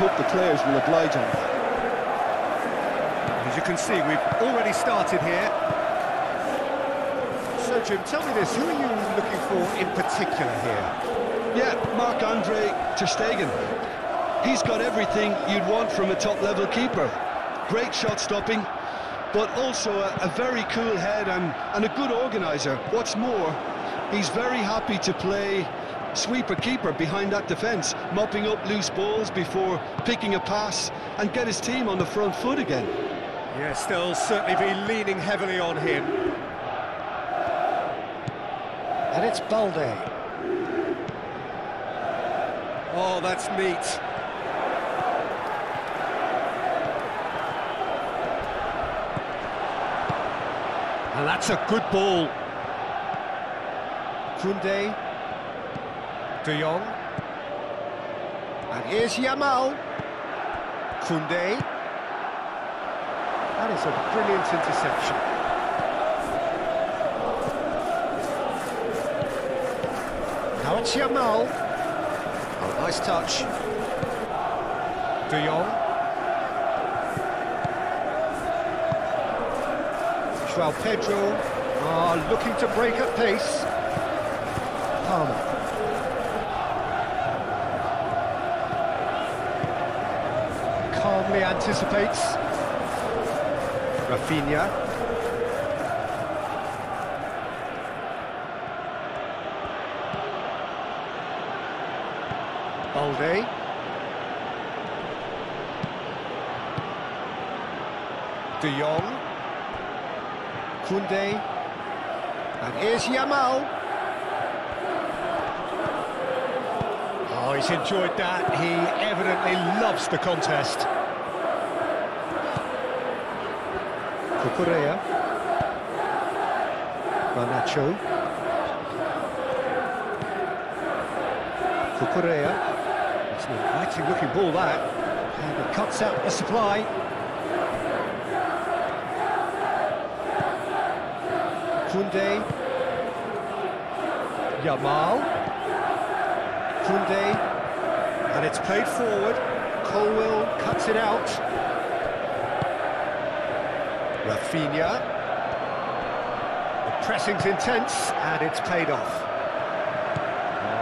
hope the players will oblige on that. As you can see, we've already started here. So, Jim, tell me this, who are you looking for in particular here? Yeah, Marc-Andre ter Stegen. He's got everything you'd want from a top-level keeper. Great shot-stopping, but also a very cool head and a good organiser. What's more, he's very happy to play sweeper-keeper behind that defence, mopping up loose balls before picking a pass and get his team on the front foot again. Yes, they'll certainly be leaning heavily on him. And it's Balde. Oh, that's neat. And that's a good ball. Koundé. De Jong. And here's Yamal. Koundé. That is a brilliant interception. Now it's Yamal. Oh, nice touch. De Jong. João Pedro. Looking to break at pace. Palmer. Calmly anticipates. Rafinha. Balde. De Jong. Koundé. And here's Yamal. Oh, he's enjoyed that. He evidently loves the contest. Cucurella. Garnacho. Cucurella. It's an inviting looking ball, that. And it cuts out the supply. Koundé. Yamal. Koundé. And it's played forward. Colwill cuts it out. Rafinha. The pressing's intense, and it's paid off.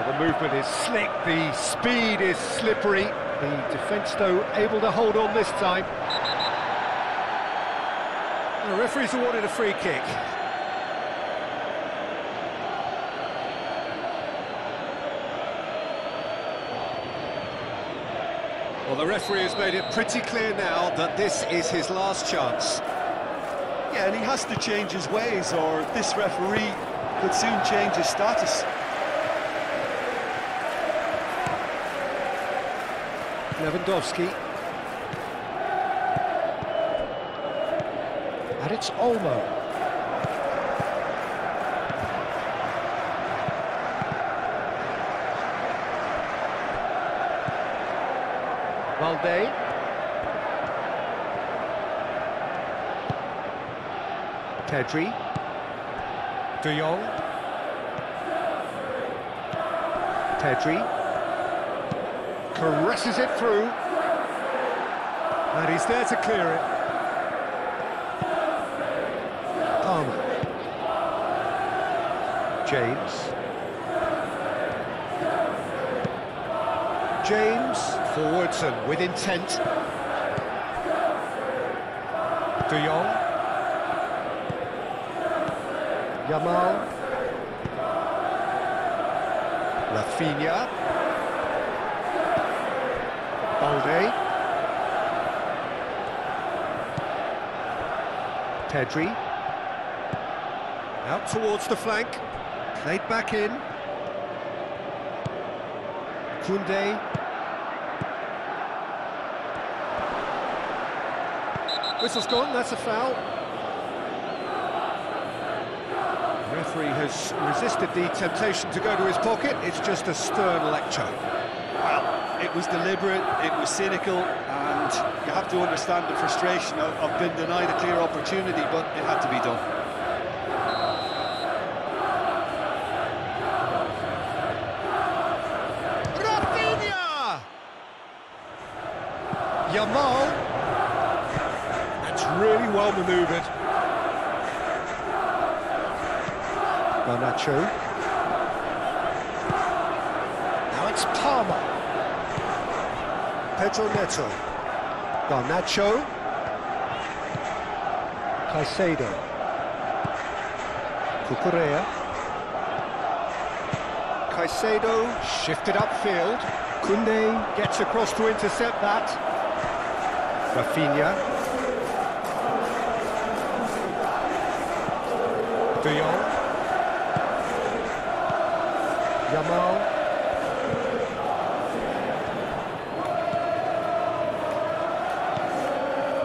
The movement is slick, the speed is slippery. The defence, though, able to hold on this time. The referee's awarded a free kick. Well, the referee has made it pretty clear now that this is his last chance. Yeah, and he has to change his ways, or this referee could soon change his status. Lewandowski. And it's Olmo. Balde. Pedri. De Jong. Pedri. Caresses it through. And he's there to clear it. Palmer. James. James, forwards and with intent. De Jong. Yamal. Rafinha. Balde. Pedri. Out towards the flank. Played back in. Koundé. Whistle's gone, that's a foul. The referee has resisted the temptation to go to his pocket. It's just a stern lecture. Well, it was deliberate, it was cynical, and you have to understand the frustration of being denied a clear opportunity, but it had to be done. Yamal. That's really well manoeuvred. Garnacho. Now it's Palmer. Pedro Neto. Garnacho. Caicedo. Cucurella. Caicedo shifted upfield. Koundé gets across to intercept that. Rafinha. De Jong. Yamal.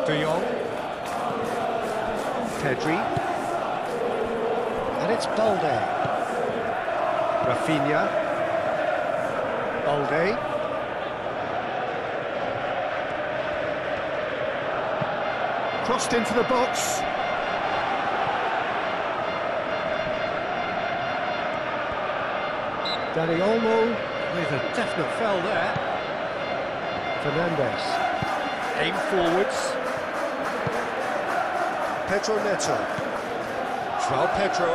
De Jong. Pedri. And it's Balde. Rafinha. Balde. Crossed into the box. Dani Olmo with a definite foul there. Fernandes. Aim forwards. Pedro Neto. João Pedro.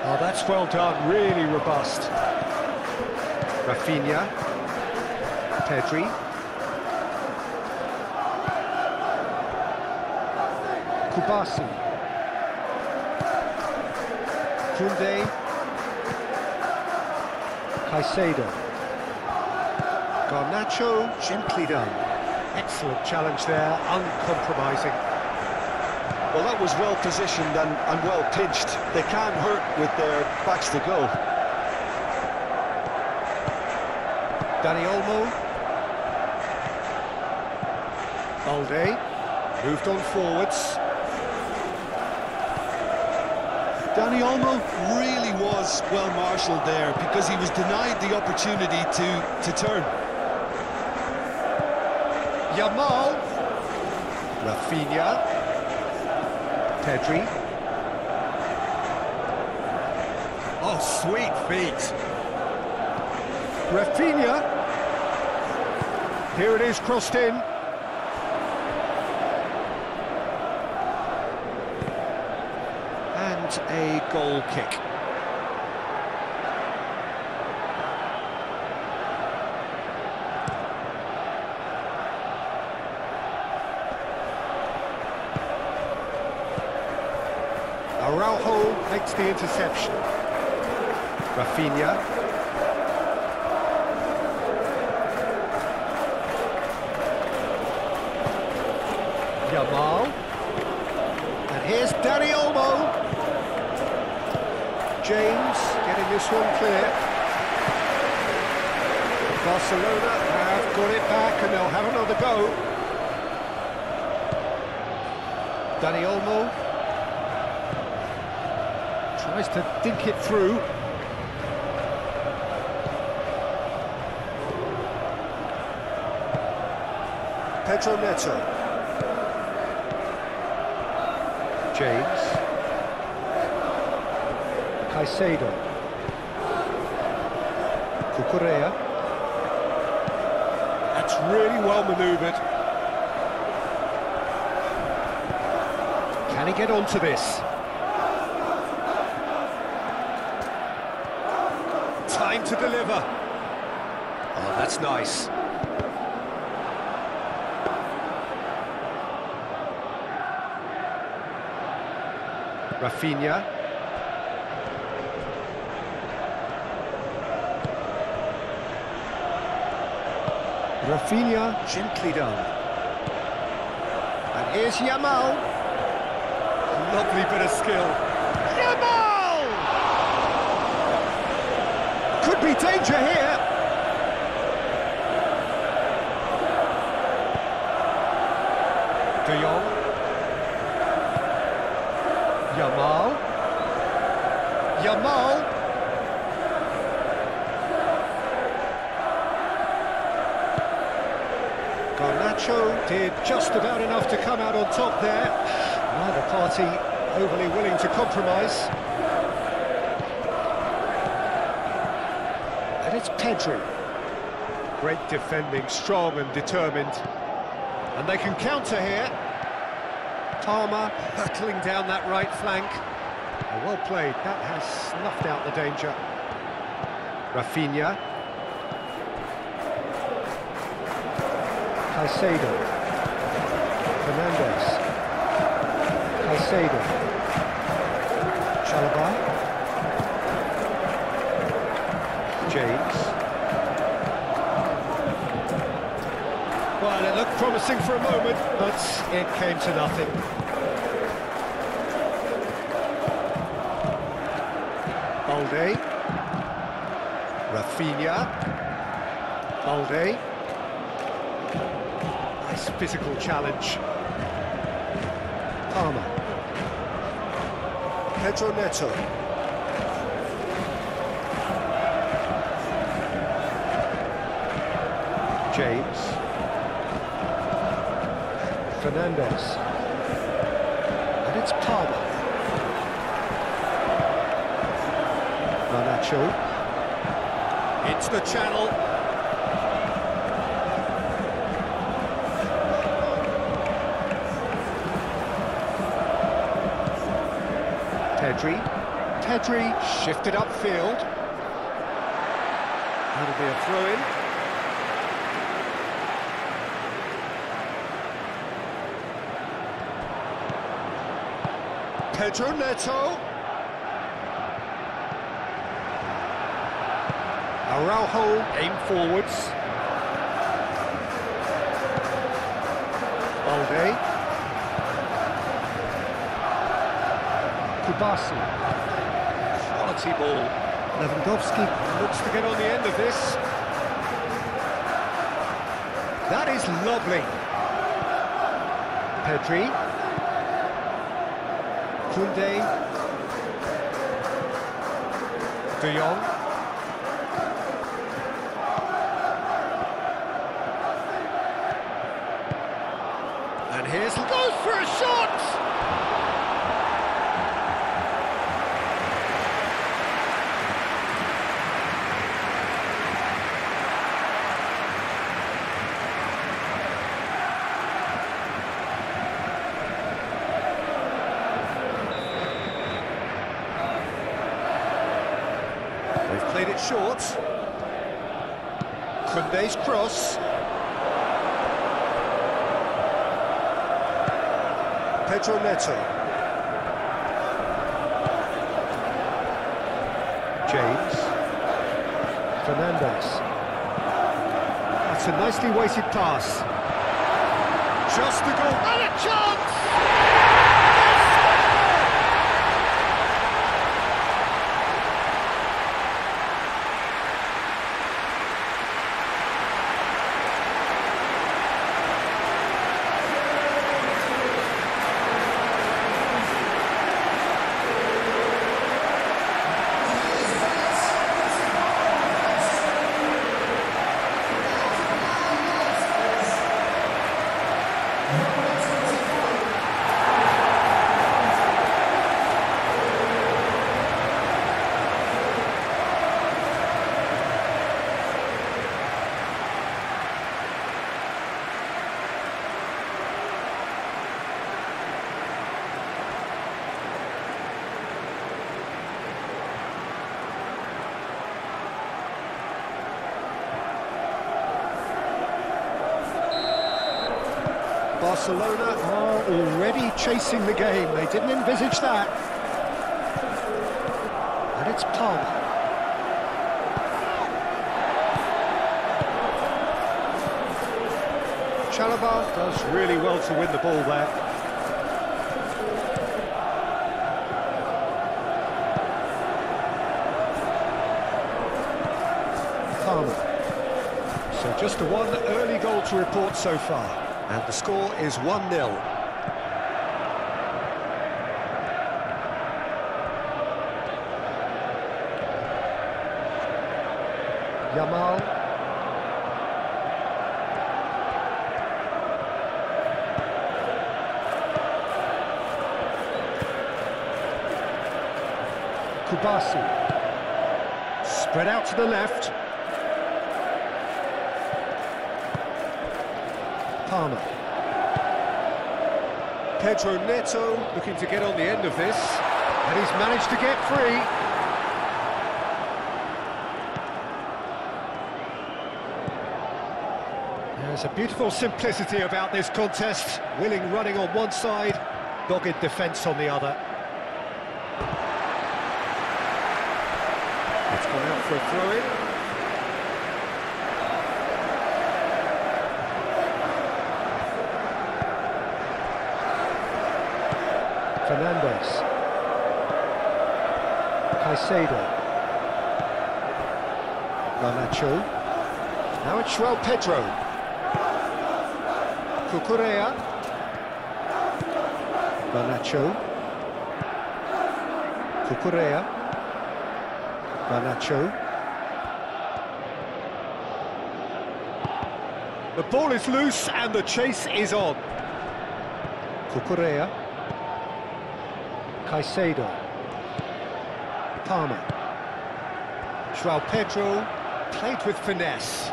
Oh, that's well done, really robust. Rafinha. Pedri. Kubasi. Koundé. Caicedo. Garnacho, gently done. Excellent challenge there, uncompromising. Well, that was well positioned and well pitched. They can't hurt with their backs to goal. Dani Olmo. Balde. Moved on forwards. Dani Olmo really was well marshalled there because he was denied the opportunity to turn. Yamal. Rafinha. Pedri. Oh, sweet feet. Rafinha. Here it is, crossed in. And a goal kick. Araujo makes the interception. Rafinha. Yamal. And here's Dani Olmo. James getting this one clear. Barcelona have got it back and they'll have another go. Dani Olmo tries to dink it through. Pedro Neto. James. Caicedo. Cucurella. That's really well manoeuvred. Can he get onto this? Time to deliver. Oh, that's nice. Rafinha. Rafinha, gently done. And here's Yamal. Lovely bit of skill. Yamal! Could be danger here. De Jong. Yamal. Yamal. Garnacho did just about enough to come out on top there. Neither party overly willing to compromise. And it's Pedri. Great defending, strong and determined. And they can counter here. Palmer hurtling down that right flank. Oh, well played, that has snuffed out the danger. Rafinha. Caicedo. Fernandes. Caicedo. Chalobah. James. Well, it looked promising for a moment, but it came to nothing. Balde. Rafinha. Balde. Nice physical challenge. Palmer. Pedro Neto. James. Fernandes. And it's Palmer. Garnacho. Into the channel. Pedri shifted upfield. That'll be a throw-in. Pedro Neto. Araujo aim forwards. Balde. Kubasi. Quality ball. Lewandowski looks to get on the end of this. That is lovely. Pedri. Koundé. De Jong. And here's goes for a shot. They've played it short. Koundé's cross. Pedro Neto. James. Fernandes. That's a nicely weighted pass. Just the goal. And a chance! Barcelona are already chasing the game. They didn't envisage that. And it's Palmer. Chalobah does really well to win the ball there. Palmer. So just the one early goal to report so far. And the score is 1-0. Yamal. Kubasi. Spread out to the left. Palmer. Pedro Neto looking to get on the end of this, and he's managed to get free. There's a beautiful simplicity about this contest. Willing running on one side, dogged defence on the other. It's gone out for a throw-in. Fernandez. Caicedo. Garnacho. Now it's João Pedro. Cucurella. Garnacho. Cucurella. Garnacho. The ball is loose and the chase is on. Cucurella. Caicedo. Palmer. João Pedro played with finesse.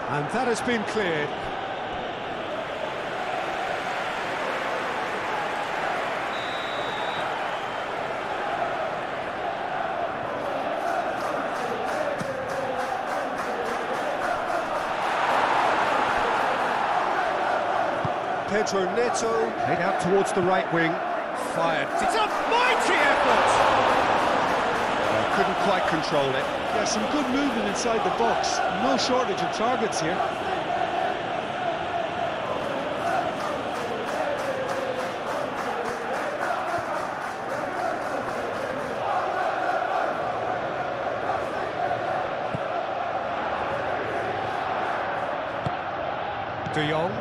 And that has been cleared. Pedro Neto played out towards the right wing. Fired. It's a mighty effort! Couldn't quite control it. Yeah, some good movement inside the box. No shortage of targets here. De Jong.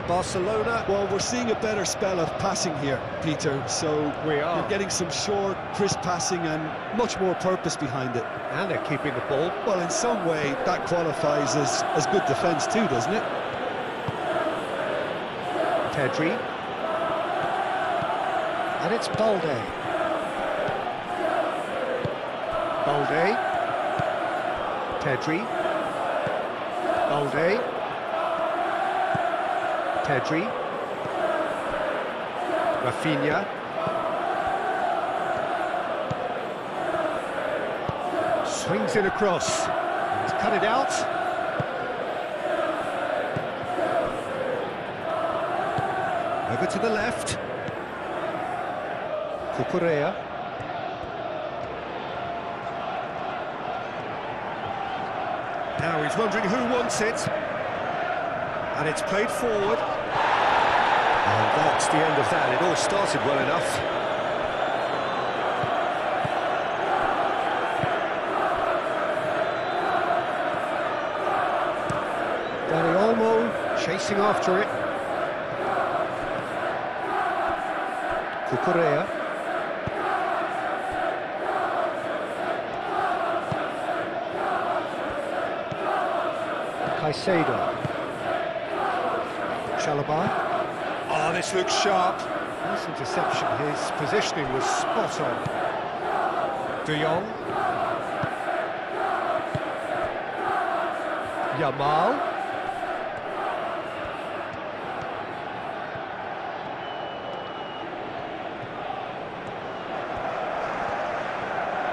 Barcelona. Well, we're seeing a better spell of passing here, Peter, so We are. you're getting some short, crisp passing and much more purpose behind it. And they're keeping the ball. Well, in some way, that qualifies as good defence too, doesn't it? Pedri. And it's Balde. Balde. Pedri. Balde. Pedri. Rafinha. Swings it across. He's cut it out. Over to the left. Cucurella. Now he's wondering who wants it. And it's played forward. And that's the end of that. It all started well enough. Dani Olmo chasing after it. Cucurella. Caicedo. Chalobah. Oh, this looks sharp. Nice interception. His positioning was spot on. De Jong. Yamal.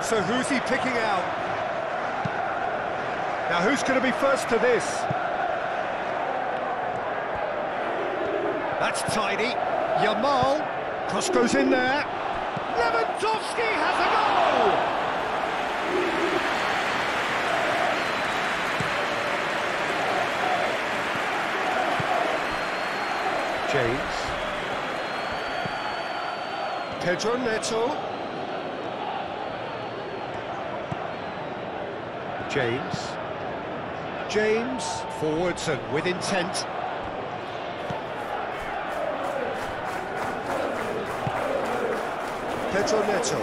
So who's he picking out? Now who's going to be first to this? That's tidy. Yamal. Cross goes in there. Lewandowski has a goal! James. Pedro Neto. James, forwards and with intent. Pedro Neto.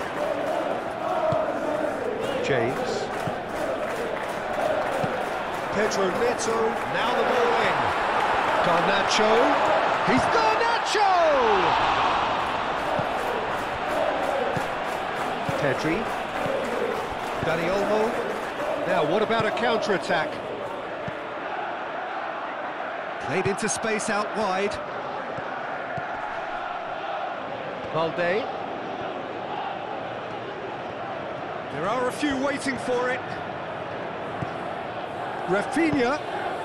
James. Pedro Neto, now the ball in. Garnacho. He's Garnacho! Pedri. Dani Olmo. Now, what about a counter-attack? Played into space out wide. Valde. There are a few waiting for it. Rafinha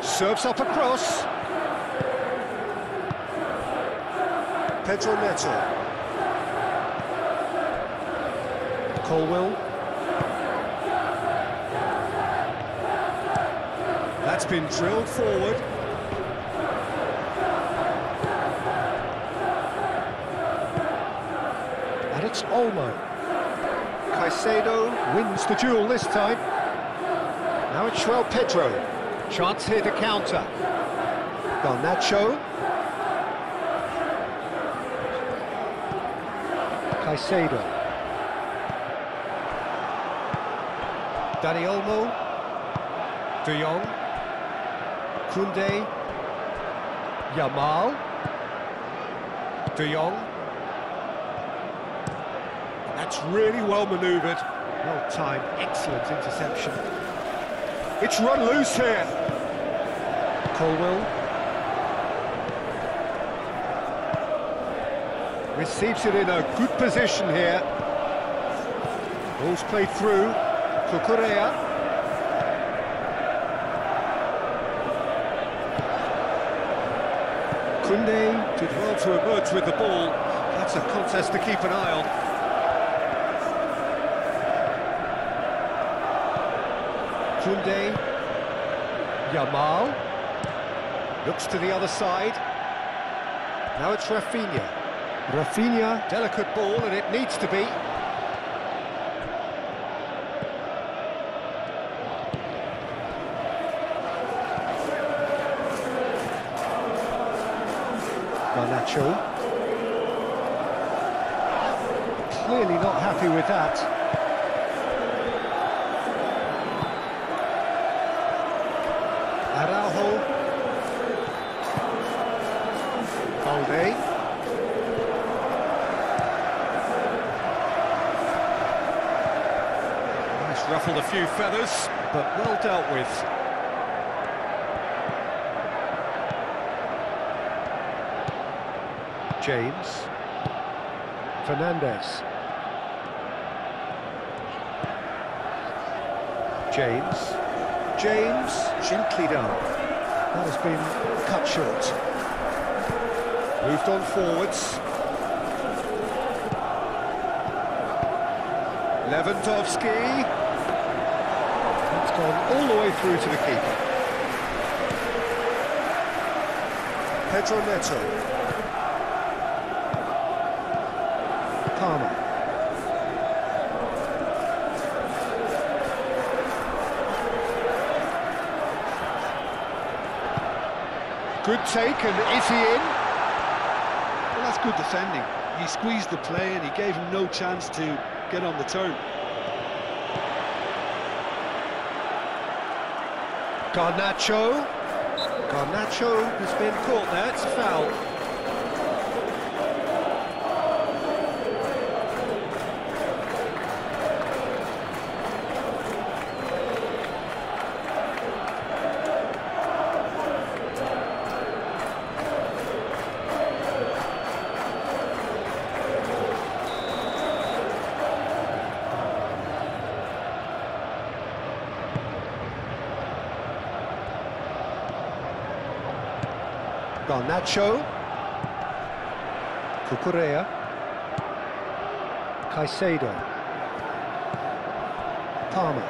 serves up across. Pedro Neto. Colwill. That's been drilled forward. And it's Olmo. Caicedo wins the duel this time. Now it's João Pedro. Chance here to counter. Garnacho. Caicedo. Dani Olmo. De Jong. Koundé. Yamal. De Jong. That's really well manoeuvred. Well timed, excellent interception. It's run loose here. Colwill. Receives it in a good position here. Ball's played through. Cucurella. Koundé did well to emerge with the ball. That's a contest to keep an eye on. Koundé. Yamal. Looks to the other side. Now it's Rafinha. Rafinha, delicate ball, and it needs to be. Garnacho. Clearly not happy with that. Araujo. Valde. Nice, ruffled a few feathers, but well dealt with. James. Fernandez. James. James, gently down. That has been cut short. Moved on forwards. Lewandowski. That's gone all the way through to the keeper. Pedro Neto. Palmer. Good take, and is he in? Well, that's good defending. He squeezed the play and he gave him no chance to get on the turn. Garnacho. Garnacho has been caught there, it's a foul. Garnacho. Cucurella. Caicedo. Palmer.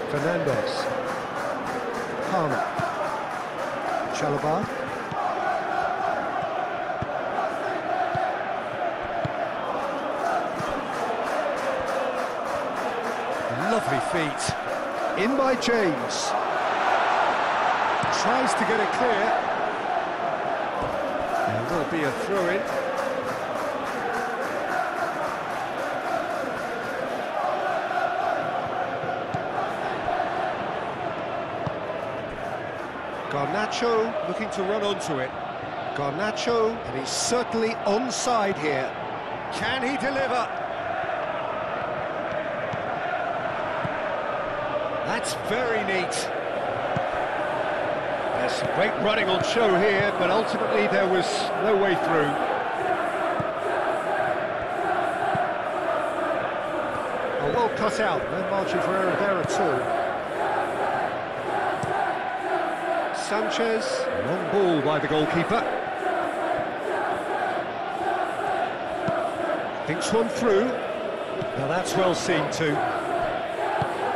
Fernandez. Palmer. Chalobah. Lovely feet. In by James. Tries to get it clear. There will be a throw-in. Garnacho looking to run onto it. Garnacho, and he's certainly onside here. Can he deliver? That's very neat. There's some great running on show here, but ultimately there was no way through. Oh, well cut out, no margin for error there at all. Sanchez, long ball by the goalkeeper. Thinks one through. Now that's well seen too.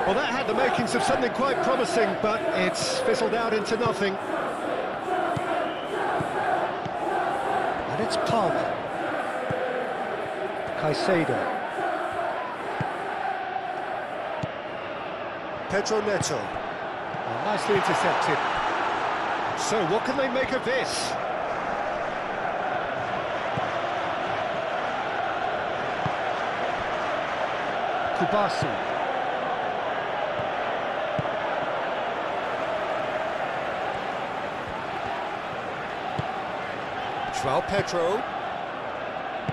Well, that had the makings of something quite promising, but it's fizzled out into nothing. And it's Palmer. Caicedo. Pedro Neto. Oh, nicely intercepted. So what can they make of this? Kubasi. João Pedro.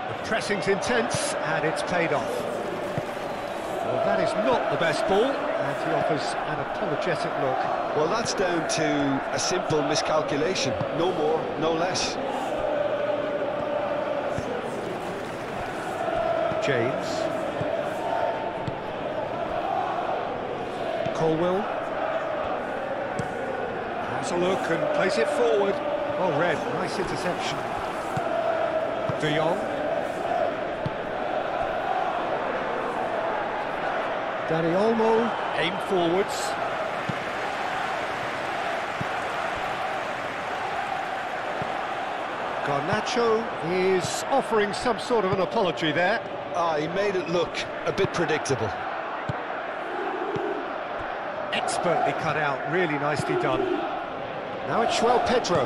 The pressing's intense and it's paid off. Well, that is not the best ball, and he offers an apologetic look. Well, that's down to a simple miscalculation. No more, no less. James. Colwell. Has a look and plays it forward. Well read, nice interception. De Jong. Dani Olmo, aim forwards. Garnacho is offering some sort of an apology there. He made it look a bit predictable. Expertly cut out, really nicely done. Now it's João Pedro.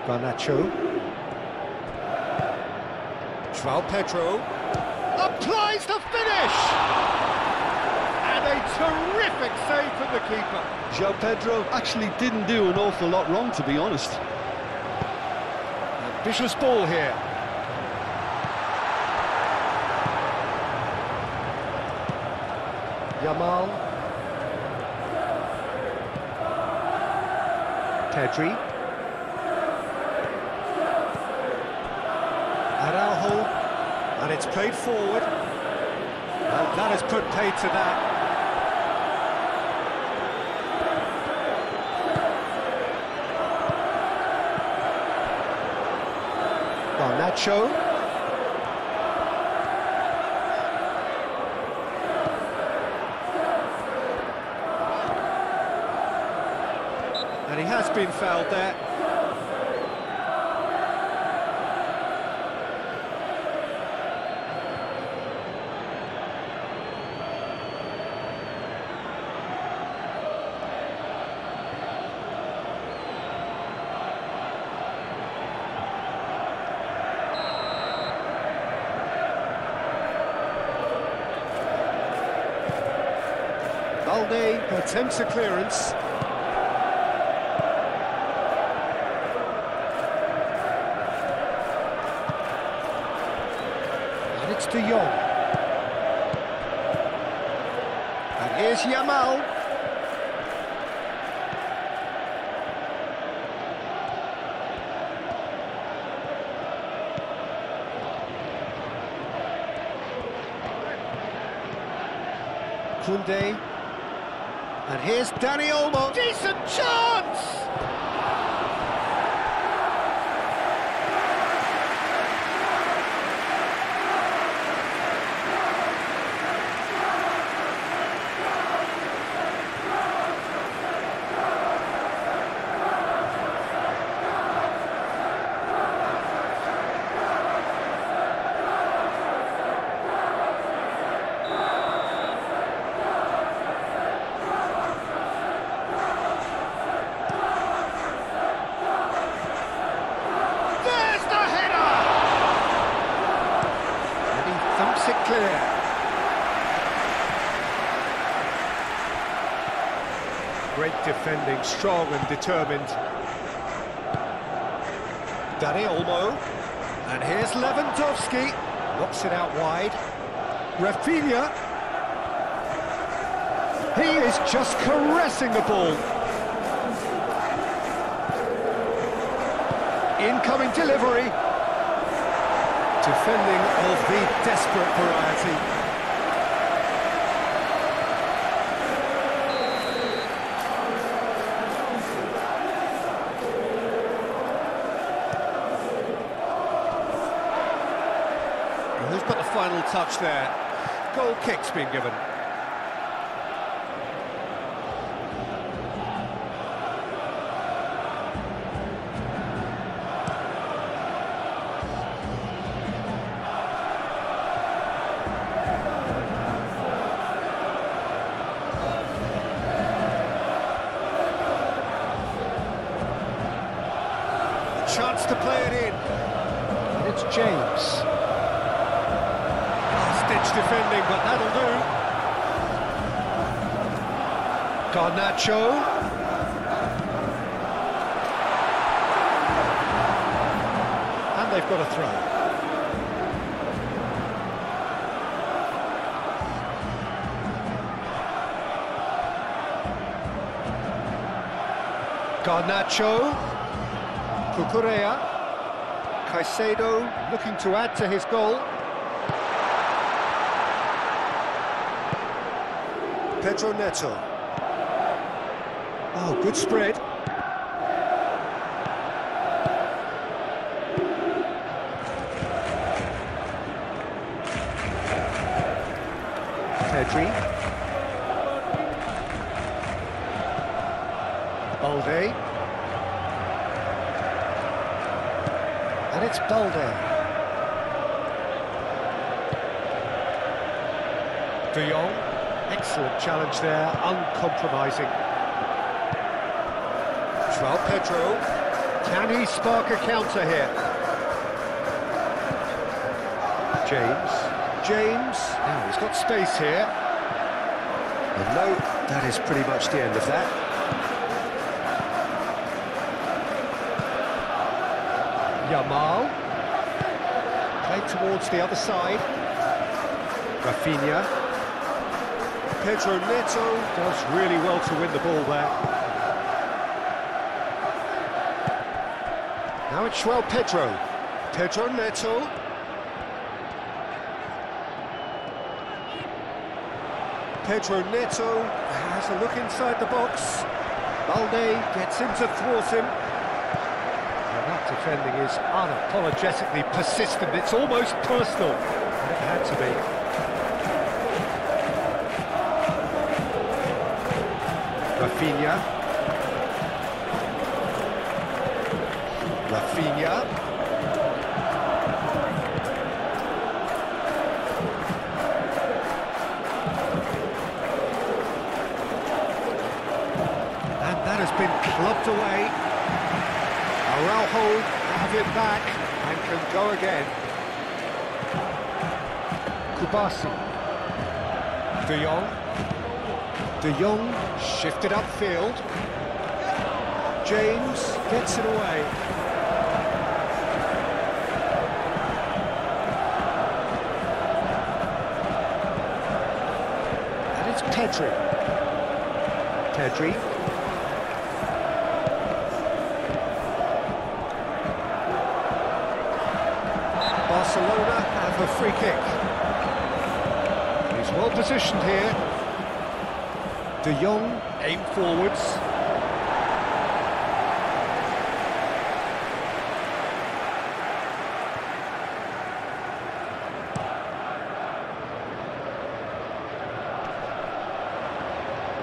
Garnacho. João Pedro applies the finish! And a terrific save from the keeper. João Pedro actually didn't do an awful lot wrong, to be honest. Ambitious ball here. Yamal. Pedri. Araujo. And it's played forward. Well, that has put paid to that. Garnacho. And he has been fouled there. Balde attempts a clearance. And it's De Jong. And here's Yamal. Koundé. And here's Dani Olmo. Decent chance! It clear. Great defending, strong and determined. Dani Olmo. And here's Lewandowski. Knocks it out wide. Rafinha. He is just caressing the ball. Incoming delivery. Defending of the desperate variety. And who's got the final touch there? Goal kick's been given. Chance to play it in. And it's James. Stitch defending, but that'll do. Garnacho. And they've got a throw. Garnacho. Cucurella, Caicedo looking to add to his goal. Pedro Neto. Oh, good spread. Pedri. Balde. And it's Balde. De Jong, excellent challenge there, uncompromising. João Pedro, can he spark a counter here? James, now he's got space here. And no, that is pretty much the end of that. Yamal, played towards the other side. Rafinha. Pedro Neto does really well to win the ball there. Now it's João Pedro. Pedro Neto. Pedro Neto has a look inside the box. Balde gets him to thwart him. That defending is unapologetically persistent. It's almost personal. And it had to be. Rafinha. And that has been clubbed away. Araujo have it back and can go again. Kubasi. De Jong shifted upfield. James gets it away. And it's Pedri. Barcelona have a free kick. He's well positioned here. De Jong aim forwards.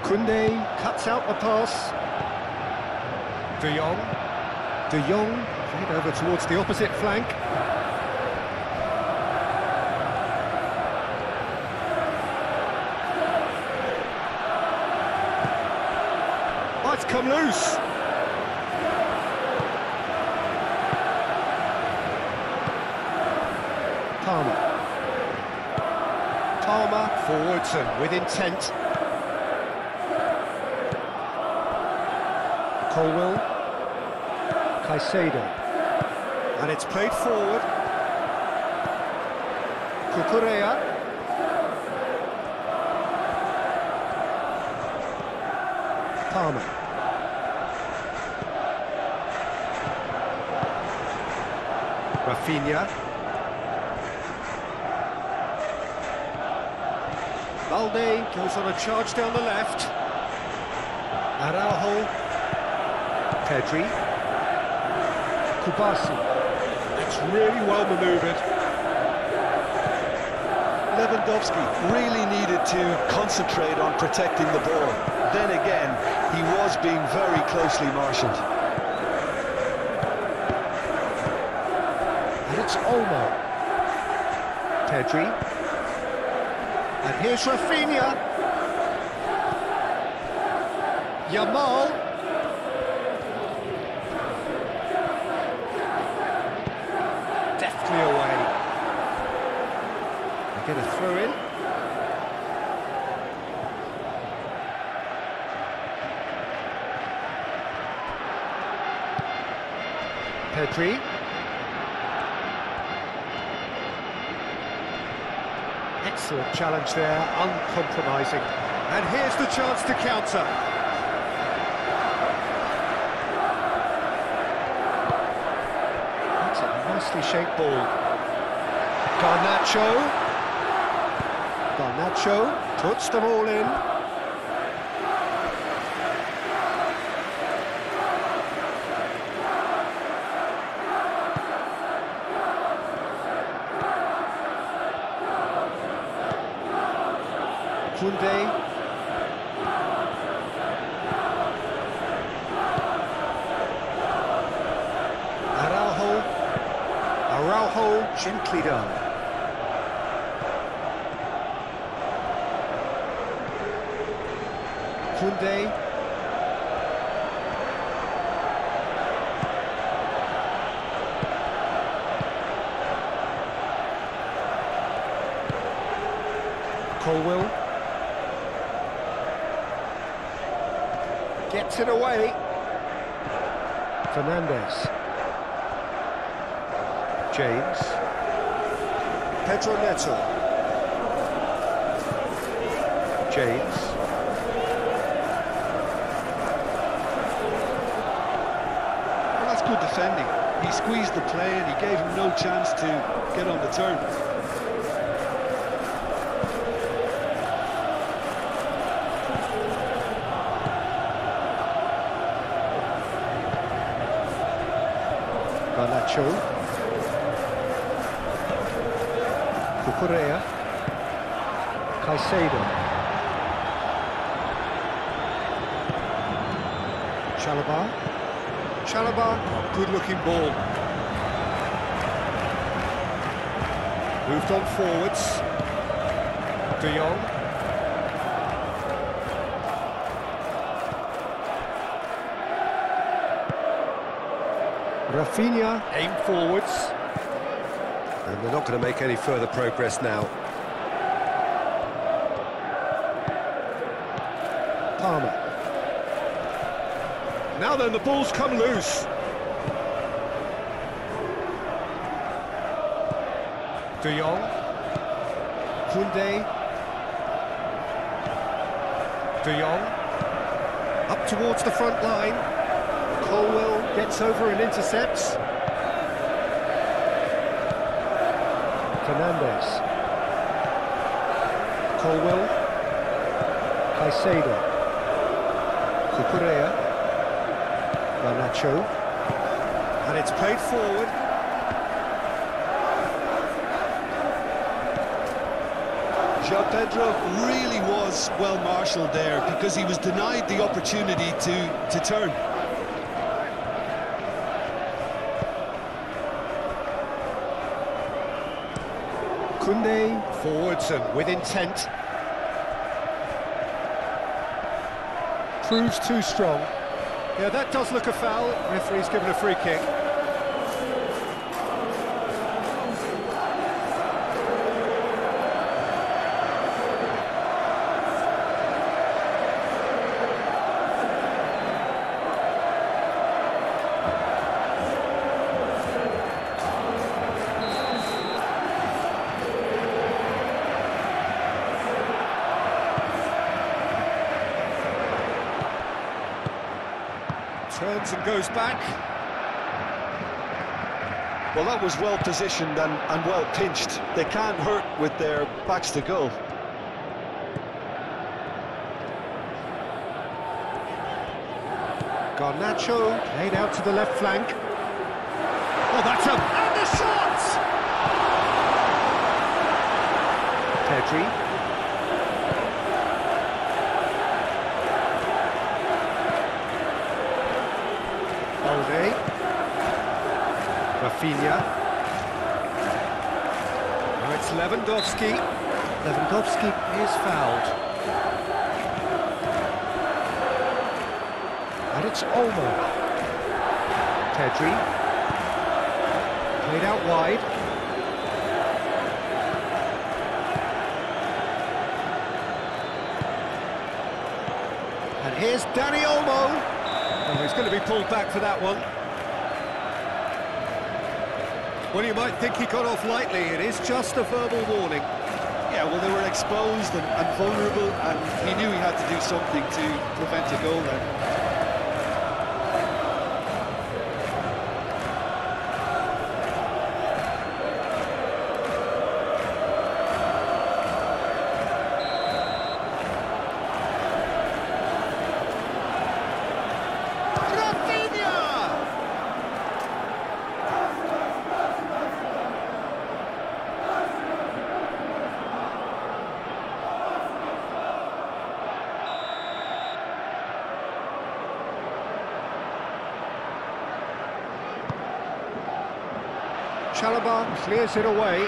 Koundé cuts out the pass. De Jong played over towards the opposite flank. It's come loose. Palmer forwards and with intent. Colwell. Caicedo. And it's played forward. Cucurella. Palmer. Rafinha. Balde goes on a charge down the left. Araujo. Pedri. Kubasi. It's really well manoeuvred. Lewandowski really needed to concentrate on protecting the ball. Then again, he was being very closely marshalled. And it's Olmo. Pedri. And here's Rafinha. Yamal. Deftly away. They get a throw in. Pedri. Excellent challenge there, uncompromising. And here's the chance to counter. That's a nicely shaped ball. Garnacho puts them all in. Koundé. Araujo, gently done. Koundé. Colwill. Gets it away. Fernandes. James. Pedro Neto. James. Well, that's good defending. He squeezed the play and he gave him no chance to get on the turn. Garnacho. Cucurella. Caicedo. Chalobah, good looking ball. Moved on forwards. De Jong. Rafinha, aim forwards. And they're not going to make any further progress now. Palmer. Now then, the ball's come loose. De Jong. Koundé. De Jong. Up towards the front line. Colwill gets over and intercepts. Fernandes. Colwill. Caicedo. Cucurella. Garnacho. And it's played forward. João Pedro really was well marshalled there because he was denied the opportunity to turn. Koundé forwards and with intent. Proves too strong. Yeah, that does look a foul. Referee's given a free kick. Turns and goes back. Well, that was well positioned and well pinched. They can't hurt with their backs to goal. Garnacho played out to the left flank. Oh, that's a... and the shot! Pedri. Balde. Rafinha. Now it's Lewandowski. Lewandowski is fouled. And it's Olmo. Pedri. Played out wide. And here's Dani Olmo. Oh, he's going to be pulled back for that one. Well, you might think he got off lightly. It is just a verbal warning. Yeah, well, they were exposed and vulnerable, and he knew he had to do something to prevent a goal then. Chalobah clears it away.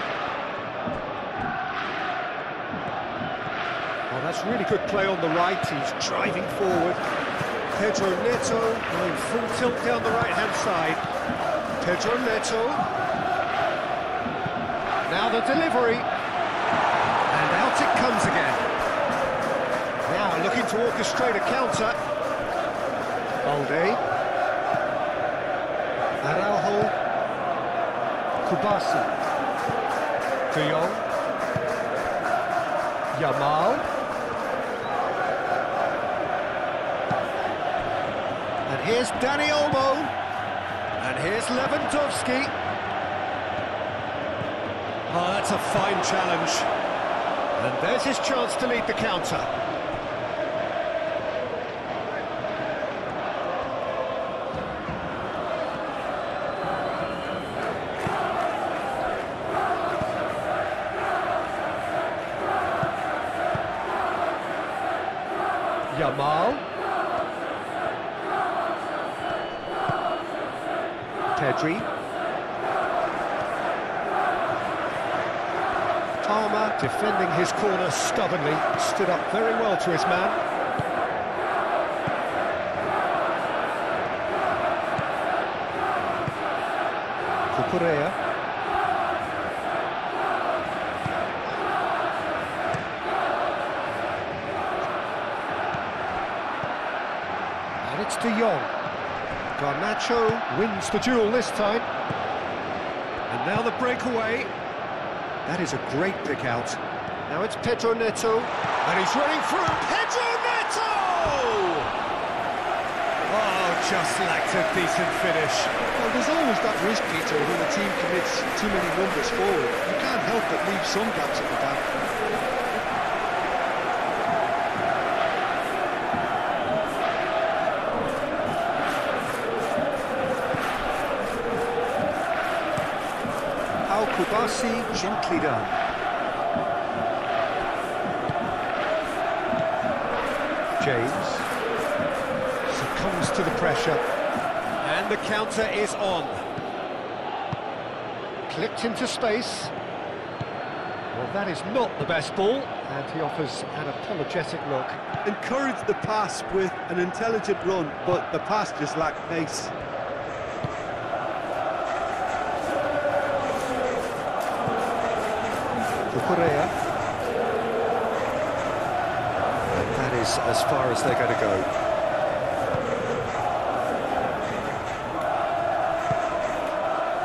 Oh, that's really good play on the right. He's driving forward. Pedro Neto going full tilt down the right-hand side. Pedro Neto. Now the delivery. And out it comes again. Now looking to orchestrate a counter. Balde. Araujo. Kubasi, De Jong, Yamal, and here's Dani Olmo, and here's Lewandowski. Oh, that's a fine challenge, and there's his chance to lead the counter. Yamal. Pedri. Palmer defending his corner stubbornly, stood up very well to his man. Cucurella. It's De Jong. Garnacho wins the duel this time. And now the breakaway. That is a great pick out. Now it's Pedro Neto. And he's running through. Pedro Neto! Oh, just lacked a decent finish. Well, there's always that risk, Peter, when a team commits too many numbers forward. You can't help but leave some gaps at the back. Kubasi gently done. James succumbs to the pressure. And the counter is on. Clipped into space. Well, that is not the best ball. And he offers an apologetic look. Encouraged the pass with an intelligent run, but the pass just lacked pace. Correa. And that is as far as they're going to go.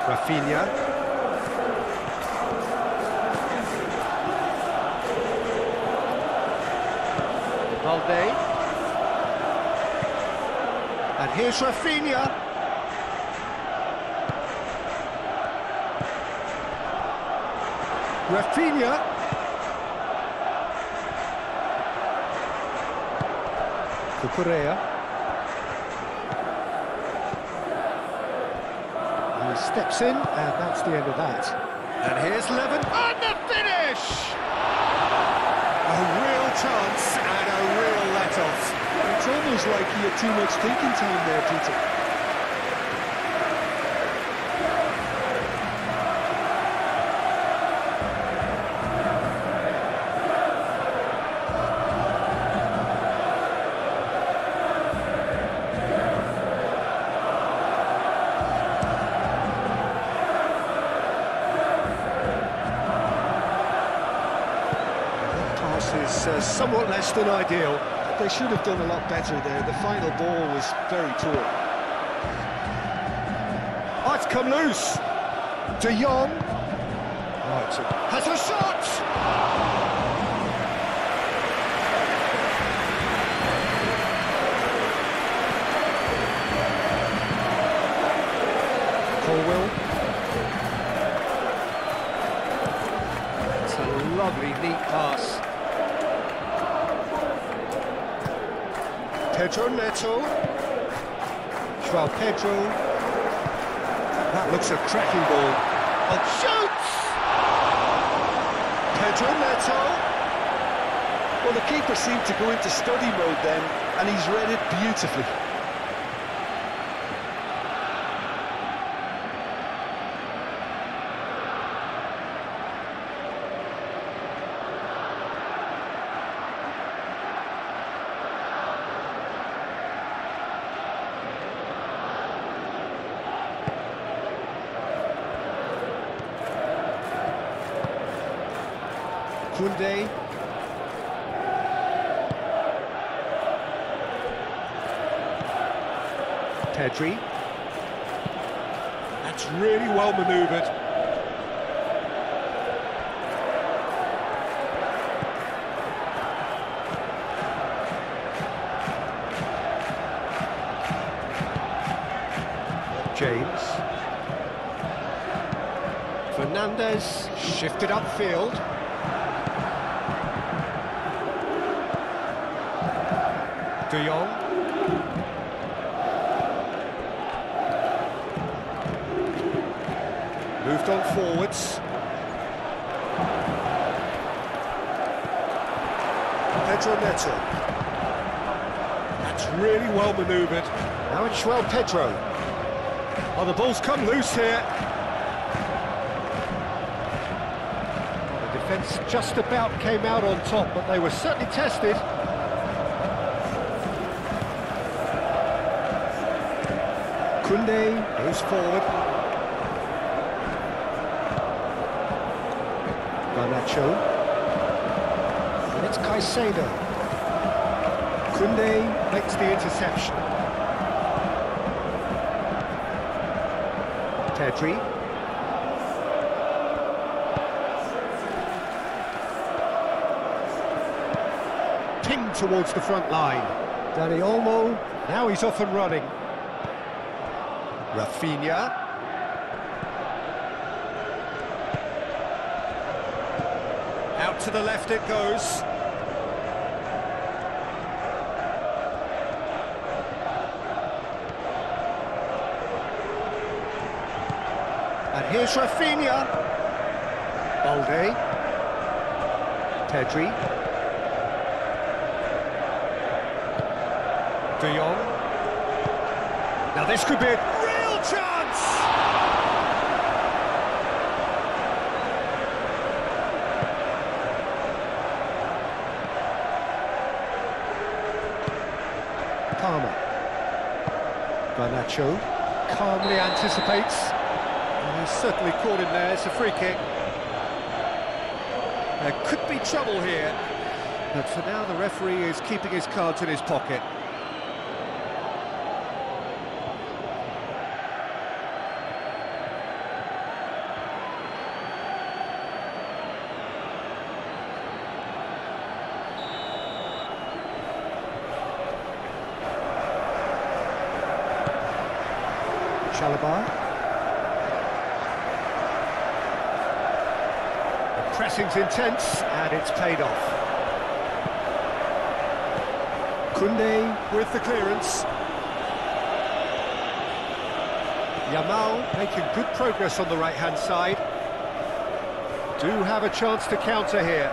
Rafinha. Balde. And here's Rafinha. Rafinha. Cucurella. He steps in, and that's the end of that. And here's Levin, and the finish! A real chance and a real let-off. It's almost like he had too much thinking time there, Peter. Is somewhat less than ideal. They should have done a lot better there. The final ball was very poor. Oh, it's come loose. De Jong. Right, has a shot! Colwell. It's a lovely, neat pass. Pedro Neto. João Pedro. That looks a cracking ball. And shoots! Pedro Neto. Well, the keeper seemed to go into study mode then, and he's read it beautifully. Koundé. Pedri. That's really well manoeuvred. James. Fernandez shifted upfield. De Jong. Moved on forwards. Pedro Neto. That's really well manoeuvred. Now it's João Pedro. Oh, the ball's come loose here. The defence just about came out on top, but they were certainly tested. Koundé goes forward. Garnacho. And it's Caicedo. Koundé makes the interception. Pedri. Pinged towards the front line. Dani Olmo. Now he's off and running. Rafinha. Out to the left it goes. And here's Rafinha. Balde. Pedri. De Jong. Now this could be a real chance! Palmer. Garnacho calmly anticipates. And he's certainly caught him there. It's a free kick. There could be trouble here. But for now, the referee is keeping his cards in his pocket. pressing's intense, and it's paid off. Koundé with the clearance. Yamal making good progress on the right-hand side. Do have a chance to counter here.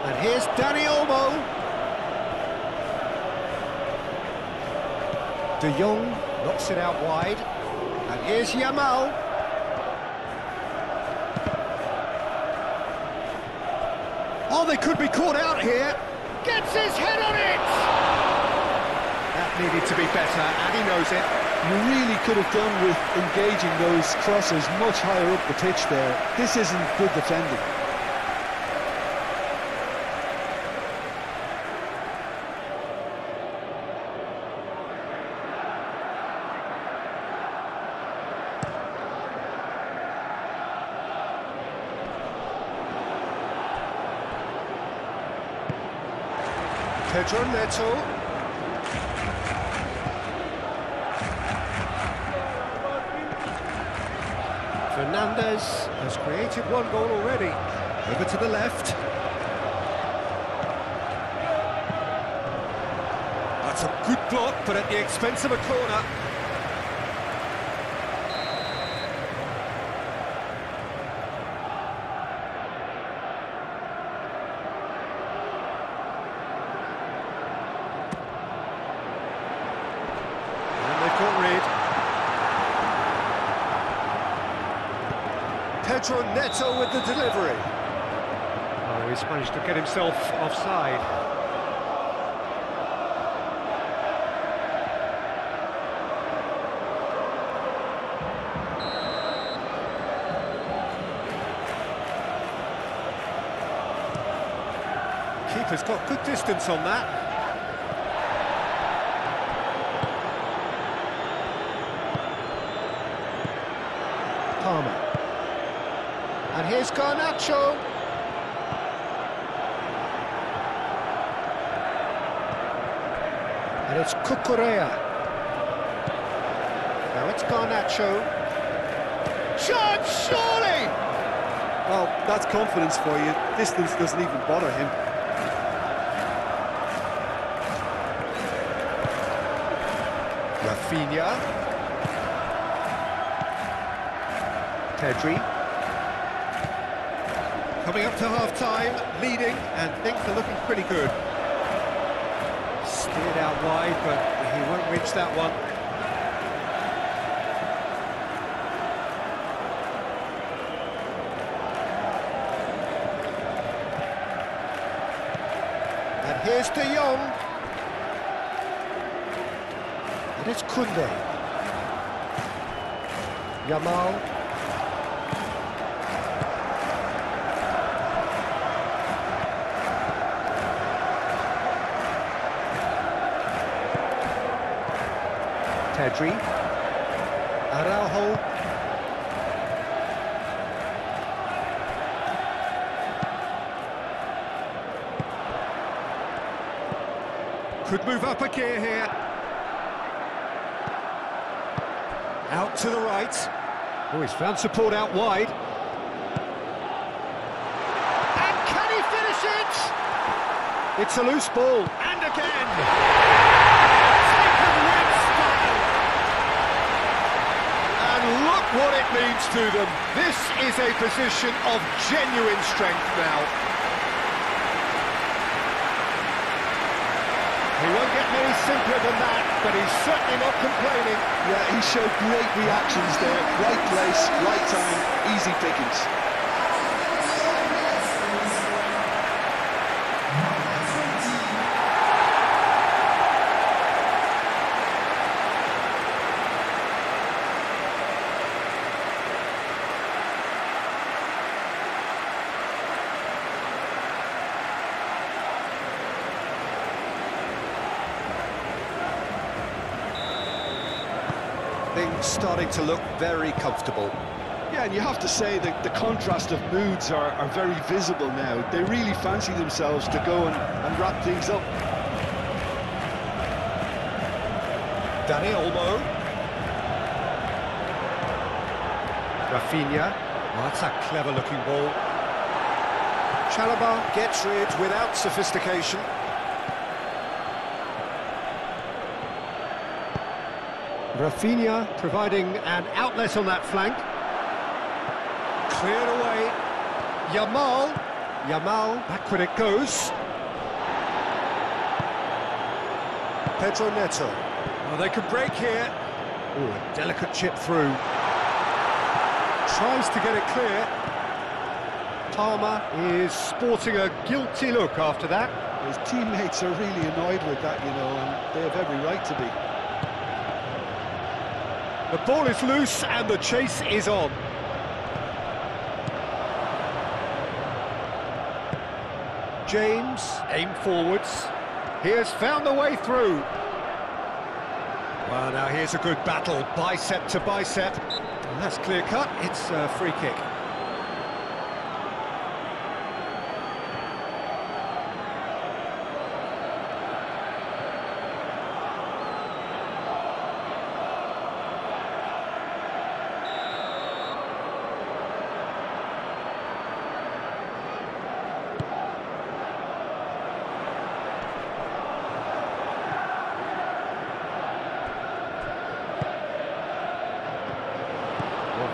And here's Dani Olmo. De Jong knocks it out wide. And here's Yamal. Oh, they could be caught out here. Gets his head on it! That needed to be better, and he knows it. You really could have done with engaging those crosses much higher up the pitch there. This isn't good defending. Pedro Neto. Fernandez has created one goal already. Over to the left. That's a good block, but at the expense of a corner. Pedro Neto with the delivery. Oh, he's managed to get himself offside. Keeper's got good distance on that. Palmer. And here's Garnacho. And it's Cucurella. Now it's Garnacho. Shot, surely! Well, that's confidence for you. Distance doesn't even bother him. Rafinha. Pedri. Coming up to half-time, leading, and things are looking pretty good. Steered out wide, but he won't reach that one. And here's De Jong. And it's Koundé. Yamal. Pedri, Araujo, could move up a gear here, out to the right. Oh, he's found support out wide. And can he finish it? It's a loose ball, and again! Look what it means to them. This is a position of genuine strength now. He won't get any simpler than that, but he's certainly not complaining. Yeah, he showed great reactions there. Right place, right time, easy pickings. Things starting to look very comfortable. Yeah, and you have to say that the contrast of moods are very visible now. They really fancy themselves to go and wrap things up. Dani Olmo. Rafinha. Oh, that's a clever-looking ball. Chalobah gets rid without sophistication. Rafinha providing an outlet on that flank. Cleared away. Yamal, back when it goes. Pedro Neto. Oh, they could break here. Oh, a delicate chip through. Tries to get it clear. Palmer is sporting a guilty look after that. His teammates are really annoyed with that, you know, and they have every right to be. The ball is loose and the chase is on. James, aim forwards. He has found the way through. Well, now here's a good battle, bicep to bicep. And that's clear cut, it's a free kick.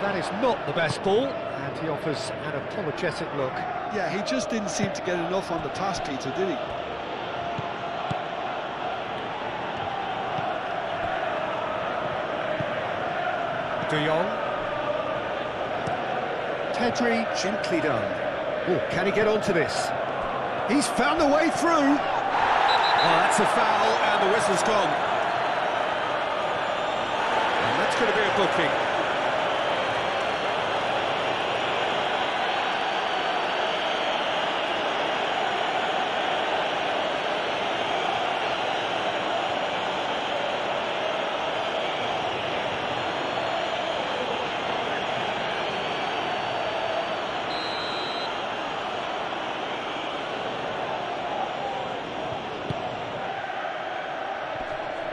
That is not the best ball, and he offers an apologetic look. Yeah, he just didn't seem to get enough on the pass, Peter, did he? De Jong. Pedri, gently done. Oh, can he get onto this? He's found the way through. Oh, that's a foul, and the whistle's gone. And that's going to be a booking.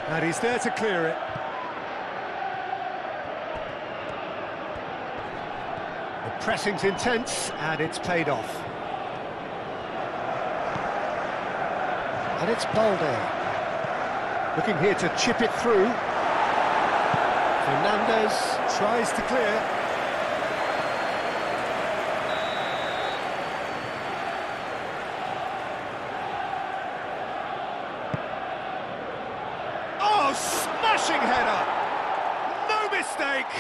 And he's there to clear it. The pressing's intense, and it's paid off. And it's Balde. Looking here to chip it through. Fernandez tries to clear. Smashing header! No mistake!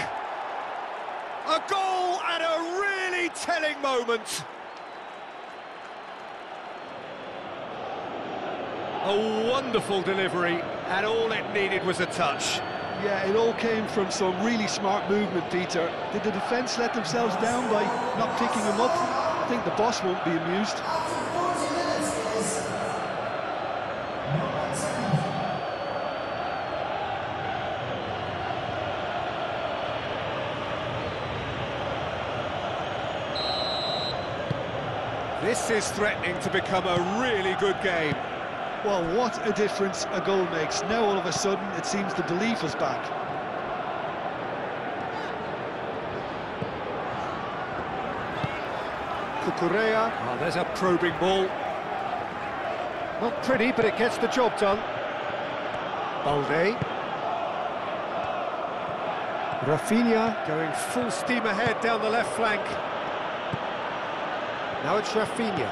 A goal at a really telling moment. A wonderful delivery, and all it needed was a touch. Yeah, it all came from some really smart movement, Peter. Did the defence let themselves down by not picking him up? I think the boss won't be amused. This is threatening to become a really good game. Well, what a difference a goal makes. Now all of a sudden it seems the belief is back. Cucurella. Oh, there's a probing ball. Not pretty, but it gets the job done. Balde. Rafinha going full steam ahead down the left flank. Now it's Rafinha.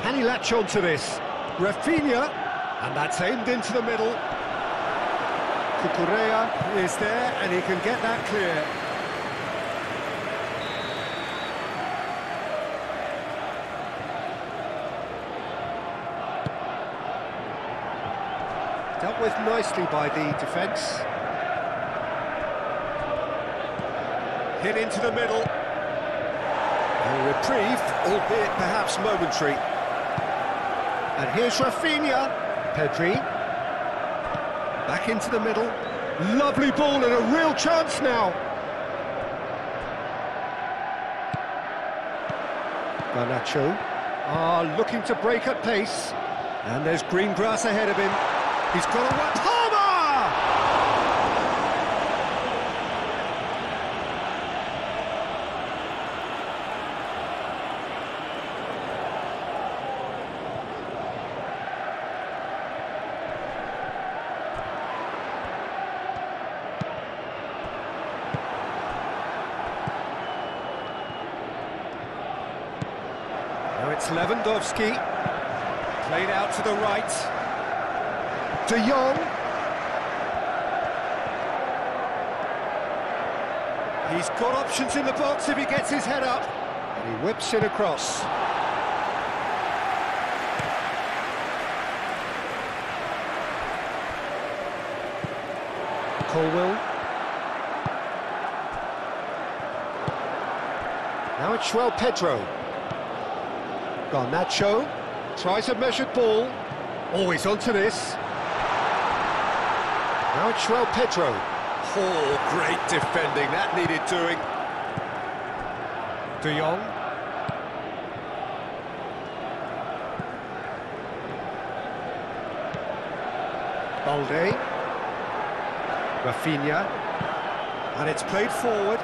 Can he latch on to this? Rafinha, and that's aimed into the middle. Cucurella is there, and he can get that clear. Dealt with nicely by the defence. Hit into the middle. A reprieve, albeit perhaps momentary. And here's Rafinha. Pedri. Back into the middle. Lovely ball and a real chance now. Garnacho. Looking to break at pace. And there's green grass ahead of him. He's got a one. Palmer! it's Lewandowski. Played out to the right. De Jong. He's got options in the box if he gets his head up. And he whips it across. Colwill. Now it's João Pedro. Garnacho tries a measured ball. Always onto this. Now it's João Pedro. Oh, great defending. That needed doing. De Jong. Balde. Rafinha. And it's played forward.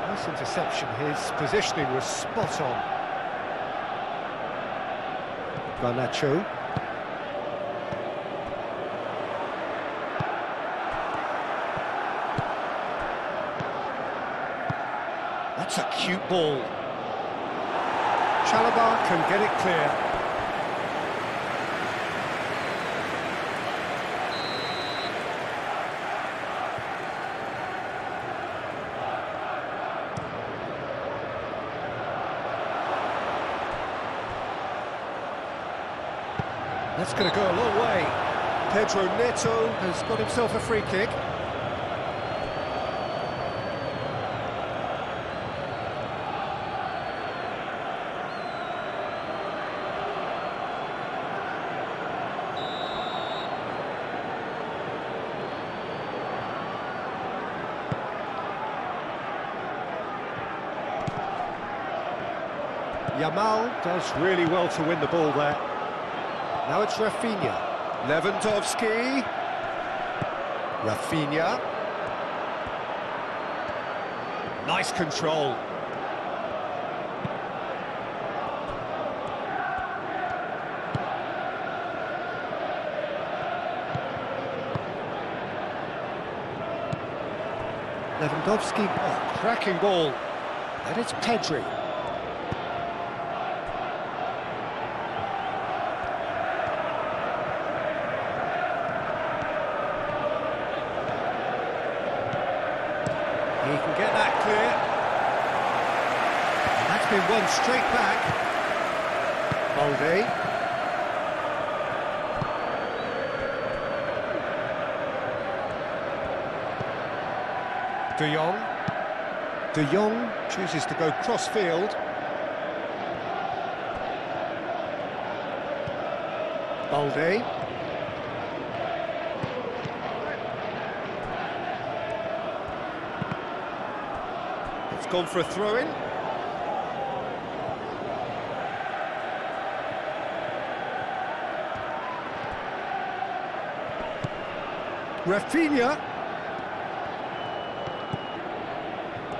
Nice interception. His positioning was spot on. Garnacho. That's a cute ball. Chalobah can get it clear. That's going to go a long way. Pedro Neto has got himself a free kick. Yamal does really well to win the ball there. Now it's Rafinha. Lewandowski. Rafinha. Nice control. Lewandowski. Oh, cracking ball. And it's Pedri. He can get that clear. And that's been won straight back. Balde. De Jong. De Jong chooses to go cross-field. Balde. Gone for a throw-in. Rafinha.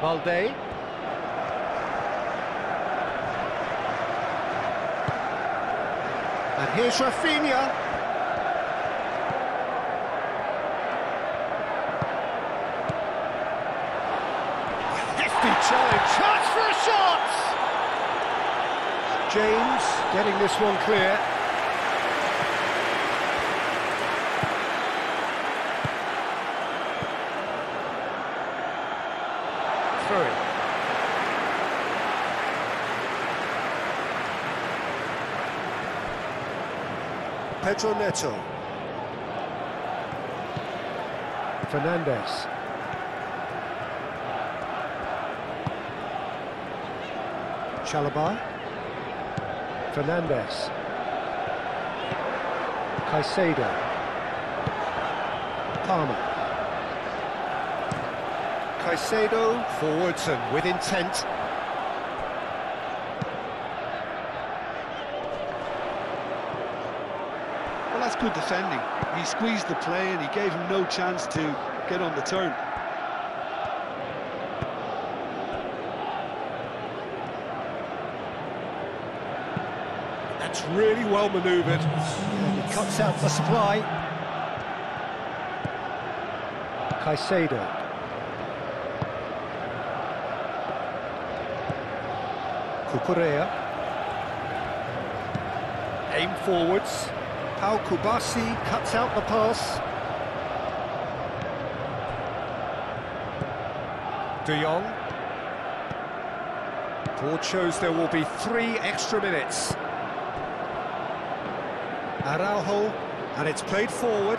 Balde. And here's Rafinha. Chance for a shot! James getting this one clear. Through it. Pedro Neto. Fernandes. Chalobah. Fernandes. Caicedo. Palmer. Caicedo forwards and with intent. Well, that's good defending. He squeezed the play and he gave him no chance to get on the turn. That's really well manoeuvred. He cuts out the supply. Caicedo. Cucurella. Aim forwards. Pau Kubasi cuts out the pass. De Jong. Board shows there will be 3 extra minutes. Araujo, and it's played forward.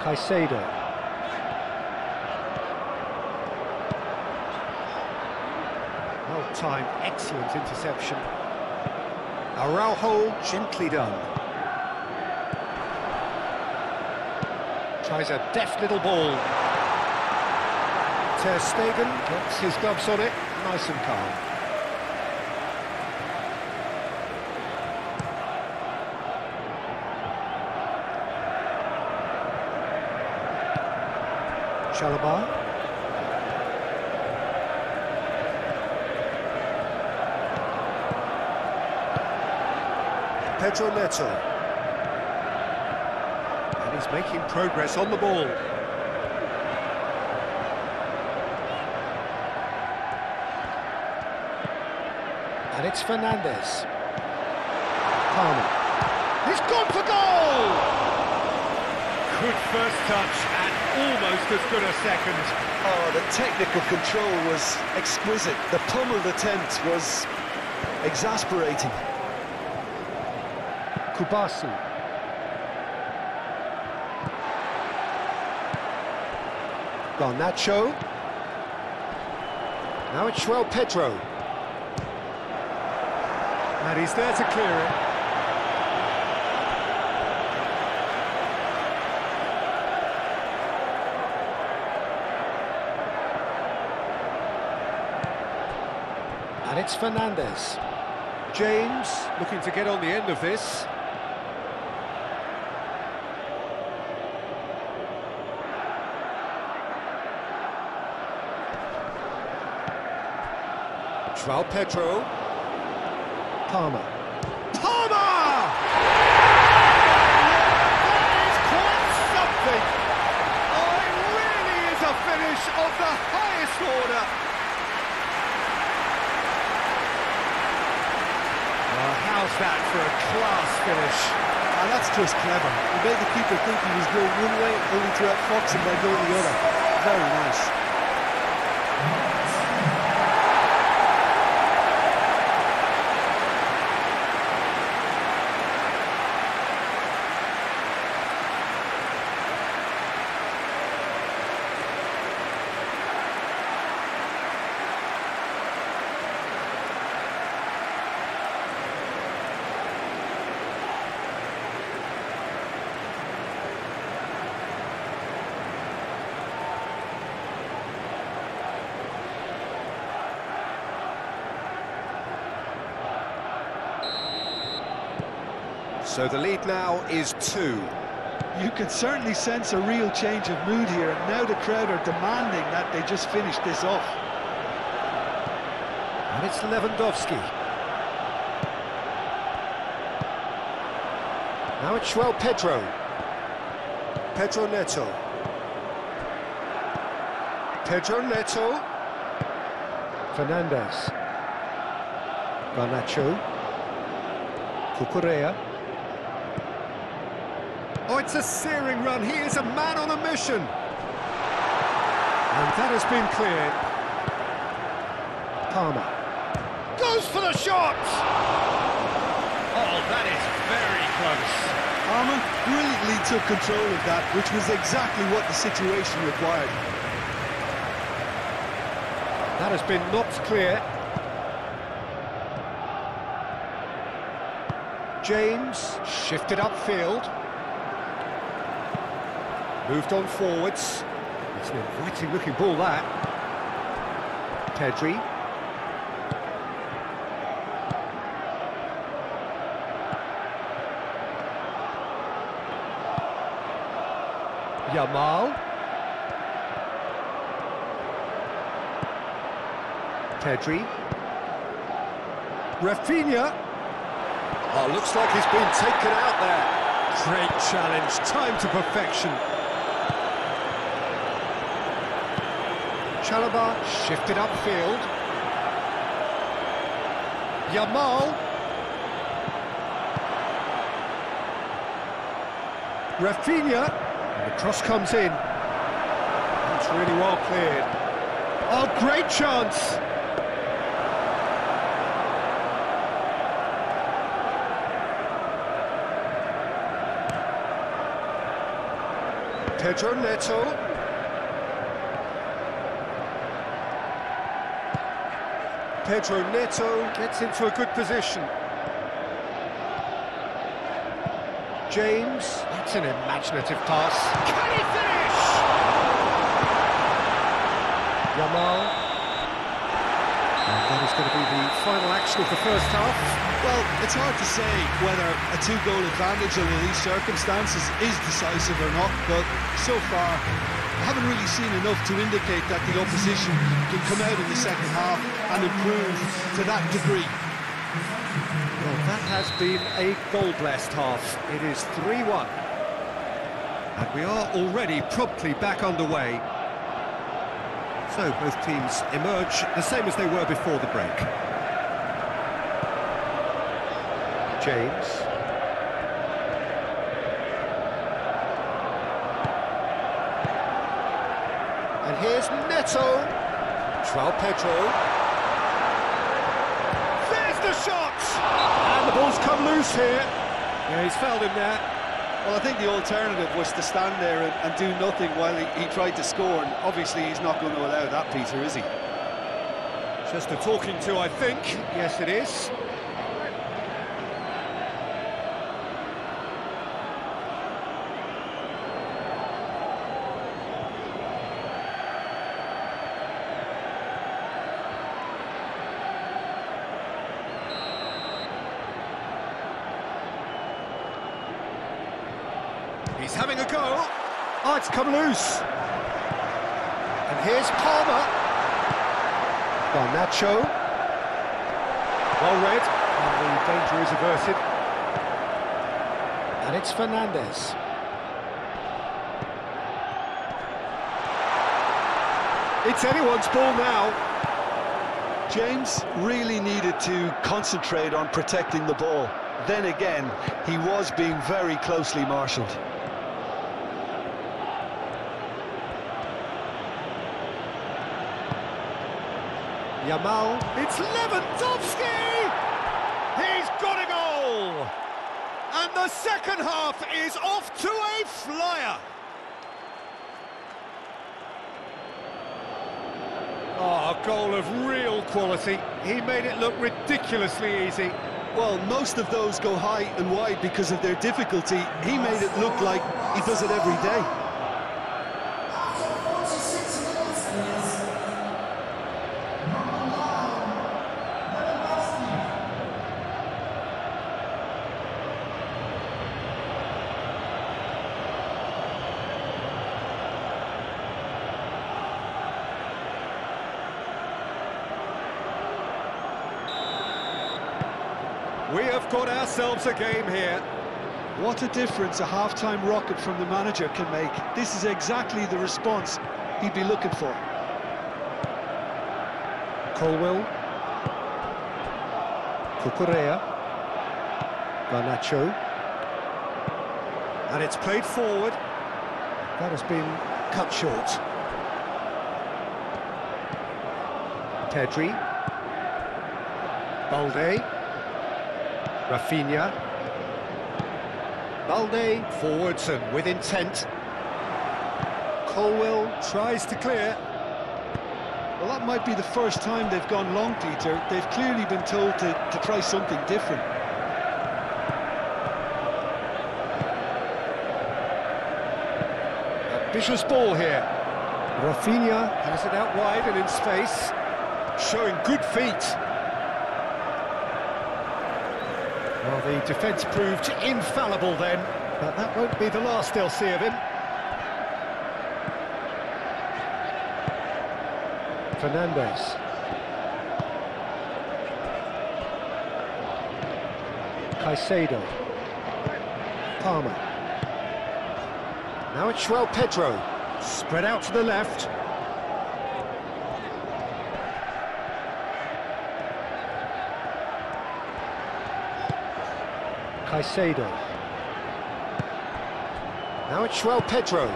Caicedo. Well-timed, excellent interception. Araujo, gently done. Tries a deft little ball. Ter Stegen gets his gloves on it, nice and calm. Chalobah. Pedro Neto. And he's making progress on the ball. And it's Fernandez. Palmer. He's gone for goal! Good first touch and almost as good a second. Oh, the technical control was exquisite. The pummeled attempt was exasperating. Kubasi. Garnacho. Now it's João Pedro. And he's there to clear it. And it's Fernandez. James looking to get on the end of this. João Pedro. Palmer. Palmer! That is quite something! Oh, it really is a finish of the highest order! Well, how's that for a class finish? That's just clever. He made the keeper think he was going one way, only to outfox him by going the other. Very nice. So the lead now is 2. You can certainly sense a real change of mood here, and now the crowd are demanding that they just finish this off. And it's Lewandowski. Now it's João Pedro. Pedro Neto. Pedro Neto. Fernandez. Garnacho. Cucurella. Oh, it's a searing run. He is a man on a mission. And that has been cleared. Palmer. Goes for the shot! Oh, that is very close. Palmer brilliantly took control of that, which was exactly what the situation required. That has been knocked clear. James shifted upfield. Moved on forwards. It's an inviting looking ball, that. Pedri. Yamal. Pedri. Rafinha. Oh, looks like he's been taken out there. Great challenge, time to perfection. Chalobah shifted upfield. Yamal. Rafinha. And the cross comes in. It's really well cleared. Oh, great chance! Pedro Neto. Pedro Neto gets into a good position. James, that's an imaginative pass. Can he finish? Yamal. And that is going to be the final action of the first half. Well, it's hard to say whether a two-goal advantage under these circumstances is decisive or not, but so far I haven't really seen enough to indicate that the opposition can come out in the second half and improve to that degree. Well, that has been a goal-blessed half. It is 3-1. And we are already promptly back underway. So both teams emerge the same as they were before the break. James. And here's Neto. João Pedro. There's the shot! And the ball's come loose here. Yeah, he's fouled him there. Well, I think the alternative was to stand there and do nothing while he tried to score, and obviously he's not going to allow that, Peter, is he? Just a talking to, I think. Yes, it is. He's having a go. Oh, it's come loose. And here's Palmer. Garnacho. Well read. And the danger is averted. And it's Fernandes. It's anyone's ball now. James really needed to concentrate on protecting the ball. Then again, he was being very closely marshalled. Yamal, it's Lewandowski! He's got a goal! And the second half is off to a flyer! Oh, a goal of real quality. He made it look ridiculously easy. Well, most of those go high and wide because of their difficulty. He made it look like he does it every day. We have got ourselves a game here. What a difference a half-time rocket from the manager can make. This is exactly the response he'd be looking for. Colwell. Cucurella. Garnacho. And it's played forward. That has been cut short. Pedri. Balde. Rafinha. Balde forwards and with intent. Colwell tries to clear. Well, that might be the first time they've gone long, Peter. They've clearly been told to try something different. Ambitious ball here. Rafinha has it out wide and in space, showing good feet. Well, the defence proved infallible then, but that won't be the last they'll see of him. Fernandes. Caicedo. Palmer. Now it's João Pedro. Spread out to the left. Caicedo. Now it's João Pedro.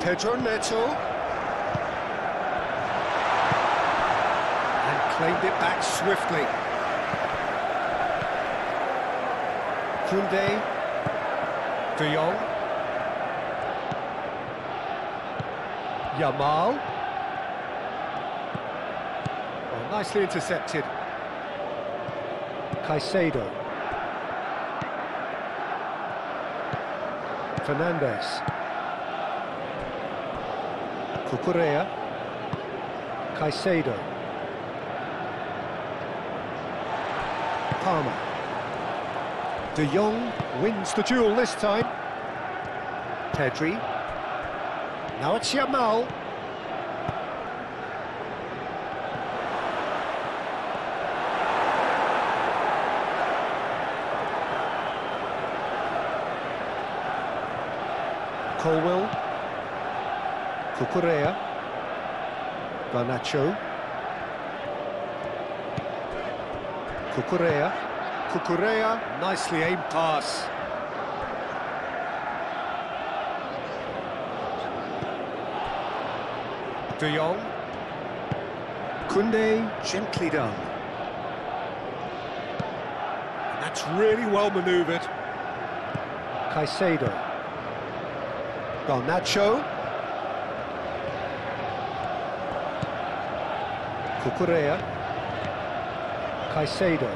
Pedro Neto. And claimed it back swiftly. Koundé. De Jong. Yamal. Oh, nicely intercepted. Caicedo. Fernandes. Cucurella. Caicedo. Palmer. De Jong wins the duel this time. Pedri. Now it's Yamal. Colwill. Cucurella. Garnacho. Cucurella. Cucurella, nicely aimed pass. De Jong. Koundé, gently done. And that's really well manoeuvred. Caicedo. Garnacho. Cucurella. Caicedo.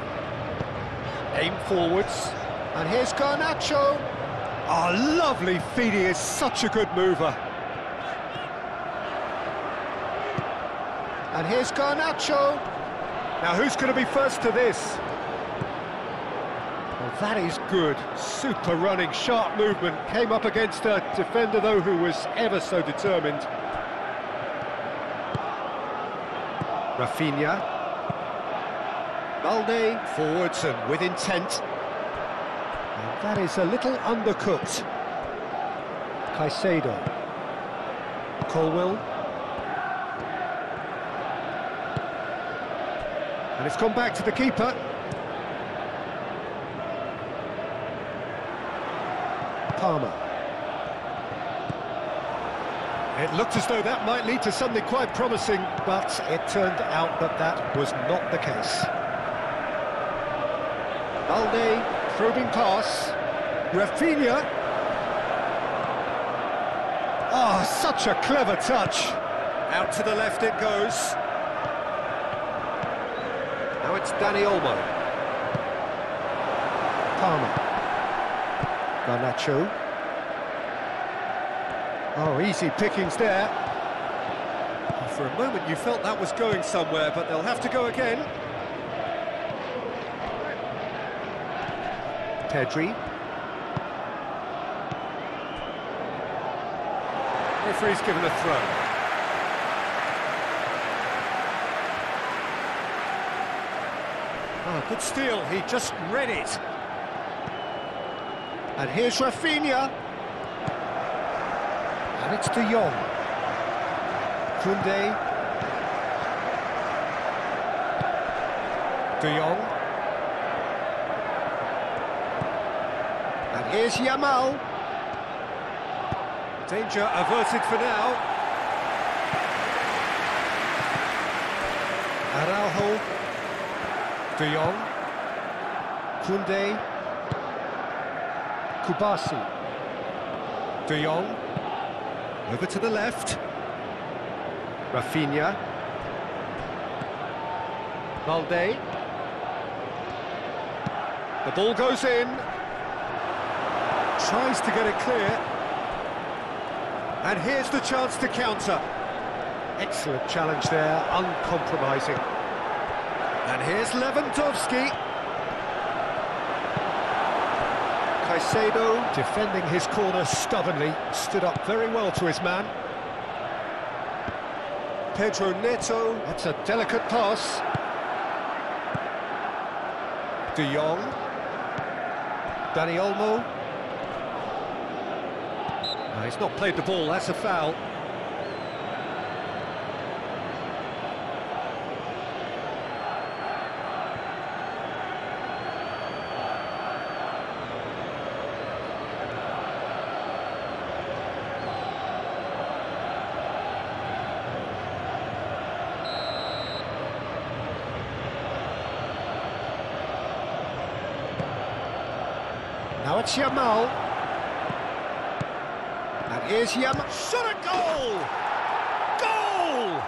Aim forwards. And here's Garnacho. Oh, lovely feet, he is such a good mover. And here's Garnacho. Now who's going to be first to this? Well, that is good. Super running, sharp movement. Came up against a defender, though, who was ever so determined. Rafinha. Balde, forwards and with intent. And that is a little undercooked. Caicedo. Colwill. And it's gone back to the keeper. Palmer. It looked as though that might lead to something quite promising, but it turned out that that was not the case. Balde, probing pass. Rafinha. Oh, such a clever touch. Out to the left it goes. Now it's Dani Olmo. Palmer. Garnacho. Oh, easy pickings there. For a moment you felt that was going somewhere, but they'll have to go again. Pedri. Referee's given a throw. Oh, good steal, he just read it. And here's Rafinha. And it's De Jong. Koundé. De Jong. And here's Yamal. Danger averted for now. Araujo. De Jong. Koundé. Kubasi. De Jong. Over to the left. Rafinha. Balde. The ball goes in. Tries to get it clear. And here's the chance to counter. Excellent challenge there, uncompromising. And here's Lewandowski. Caicedo, defending his corner stubbornly, stood up very well to his man. Pedro Neto, that's a delicate pass. De Jong. Dani Olmo. No, he's not played the ball, that's a foul. It's Yamal. And here's Yamal. Shot a goal! Goal!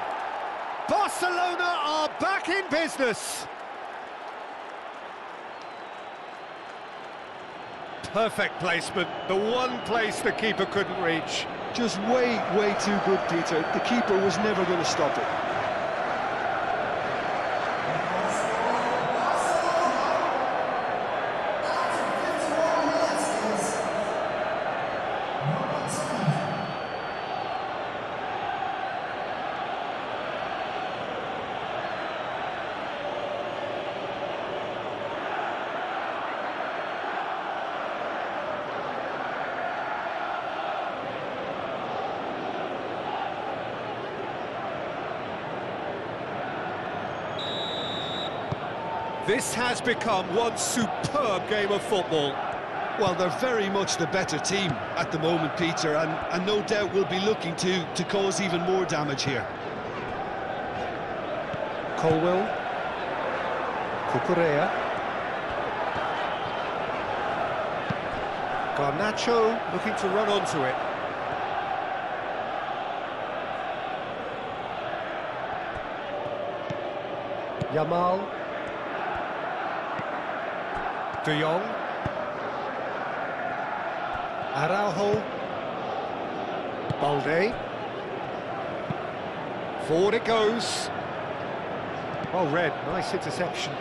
Barcelona are back in business. Perfect placement, the one place the keeper couldn't reach. Just way too good, Peter. The keeper was never going to stop it. This has become one superb game of football. Well, they're very much the better team at the moment, Peter, and no doubt will be looking to cause even more damage here. Colwell. Cucurella. Garnacho looking to run onto it. Yamal. De Jong. Araujo. Balde. Forward it goes. Well read, nice interception.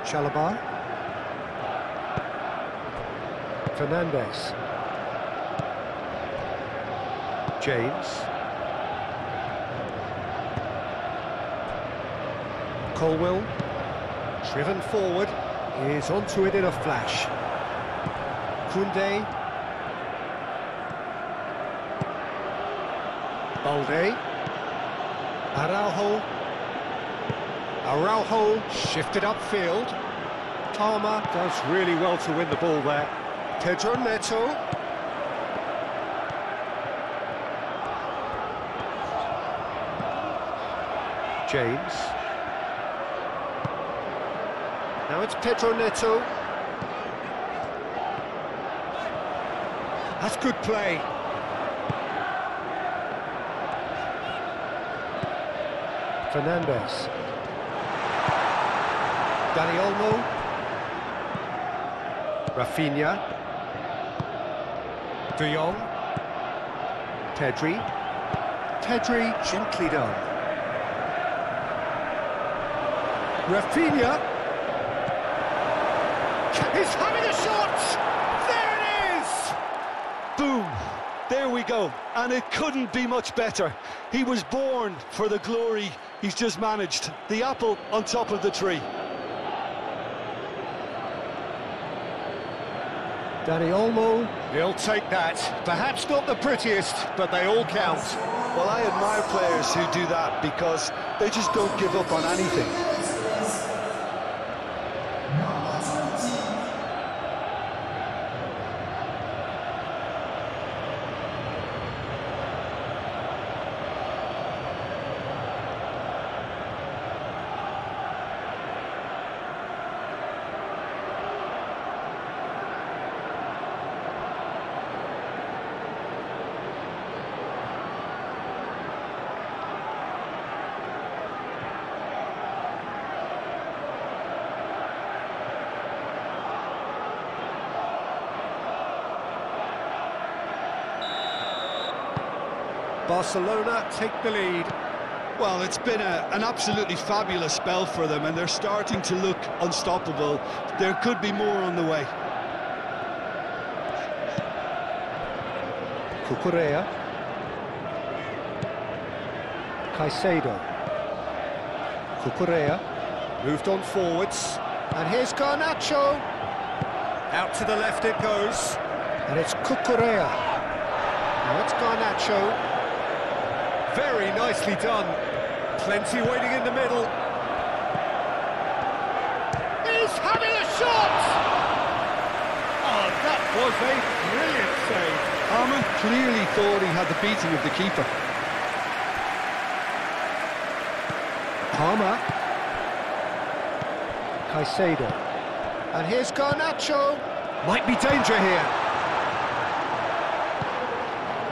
Chalobah. Fernandez. James. Colwell. Driven forward, is onto it in a flash. Koundé. Balde. Araujo shifted upfield. Palmer does really well to win the ball there. Pedro Neto. James. Now it's Pedro Neto. That's good play. Fernandez. Dani Olmo. Rafinha. De Jong. Pedri. Pedri, gently done. Rafinha. He's having a shot! There it is! Boom! There we go. And it couldn't be much better. He was born for the glory he's just managed. The apple on top of the tree. Dani Olmo, he'll take that. Perhaps not the prettiest, but they all count. Well, I admire players who do that because they just don't give up on anything. Barcelona take the lead. Well, it's been an absolutely fabulous spell for them, and they're starting to look unstoppable. There could be more on the way. Cucurella. Caicedo. Cucurella. Moved on forwards. And here's Garnacho. Out to the left it goes. And it's Cucurella. Now it's Garnacho. Very nicely done. Plenty waiting in the middle. He's having a shot! Oh, that was a brilliant save. Palmer clearly thought he had the beating of the keeper. Palmer. Caicedo. And here's Garnacho. Might be danger here.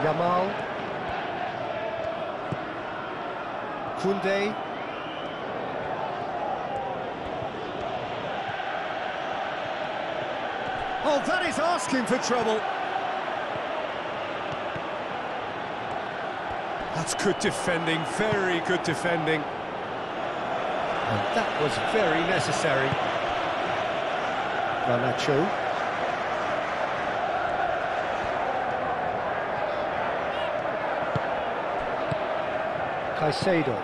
Yamal. Koundé. Oh, that is asking for trouble. That's good defending, very good defending. And that was very necessary. Garnacho. Caicedo.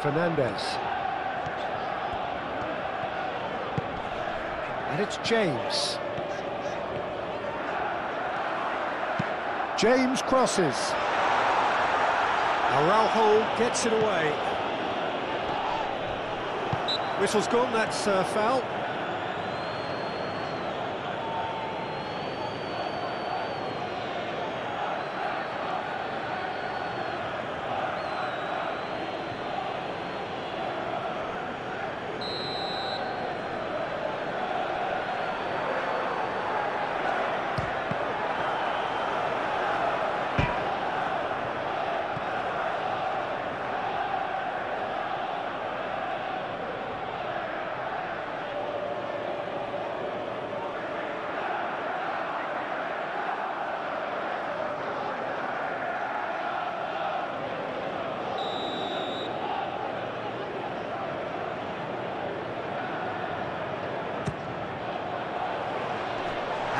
Fernandez. And it's James. James crosses. Araujo gets it away. Whistle's gone, that's foul.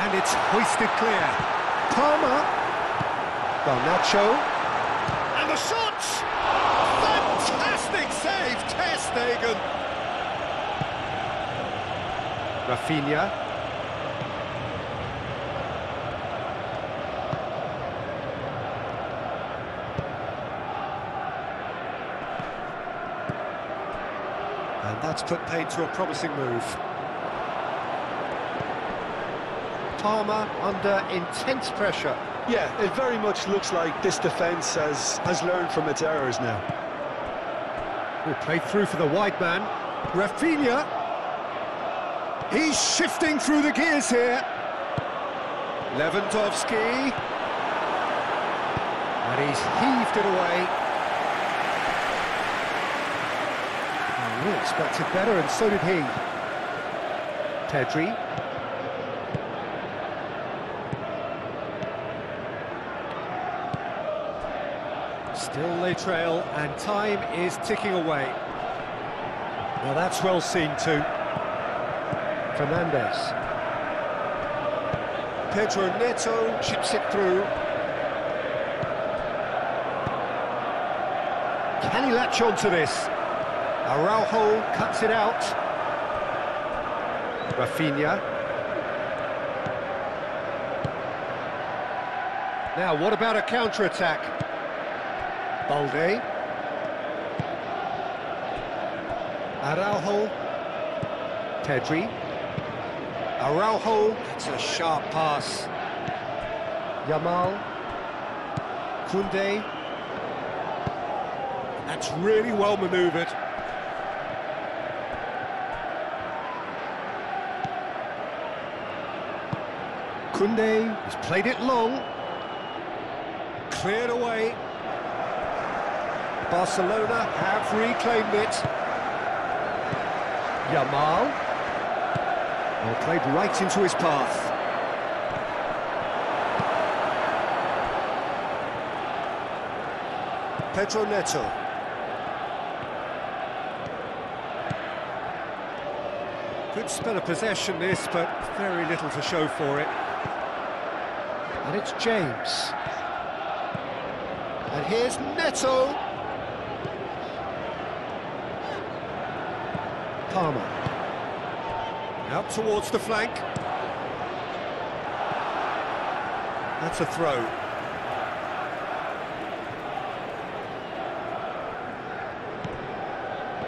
And it's hoisted clear. Palmer. Garnacho. And the shot! Fantastic save, Ter Stegen. Rafinha. And that's put paid to a promising move. Palmer under intense pressure. Yeah, it very much looks like this defence has learned from its errors now. We'll play through for the wide man. Rafinha. He's shifting through the gears here. Lewandowski. And he's heaved it away. Oh, we expected better, and so did he. Pedri. Still they trail, and time is ticking away. Well, that's well seen too. Fernandez. Pedro Neto chips it through. Can he latch on to this? Araujo cuts it out. Rafinha. Now, what about a counter-attack? Balde. Araujo. Pedri. Araujo. It's a sharp pass. Yamal. Koundé. That's really well manoeuvred. Koundé has played it long. Cleared away. Barcelona have reclaimed it. Yamal. Well, played right into his path. Pedro Neto. Good spell of possession this, but very little to show for it. And it's James. And here's Neto. Palmer. Out towards the flank. That's a throw.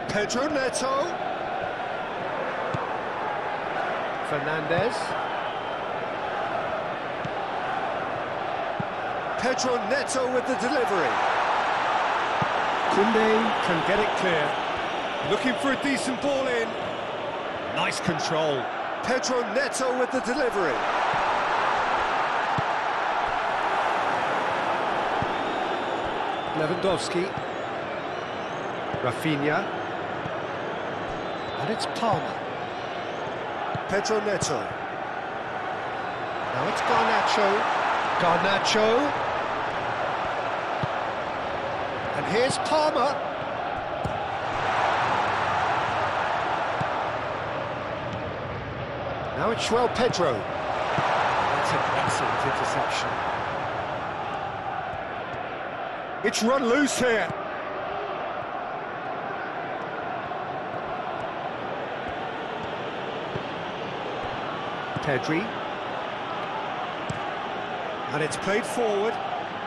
Pedro Neto. Fernandez. Pedro Neto with the delivery. Koundé can get it clear. Looking for a decent ball in. Nice control. Pedro Neto with the delivery. Lewandowski. Rafinha. And it's Palmer. Pedro Neto. Now it's Garnacho. Garnacho. And here's Palmer. Now it's João Pedro. That's an excellent interception. It's run loose here. Pedri. And it's played forward.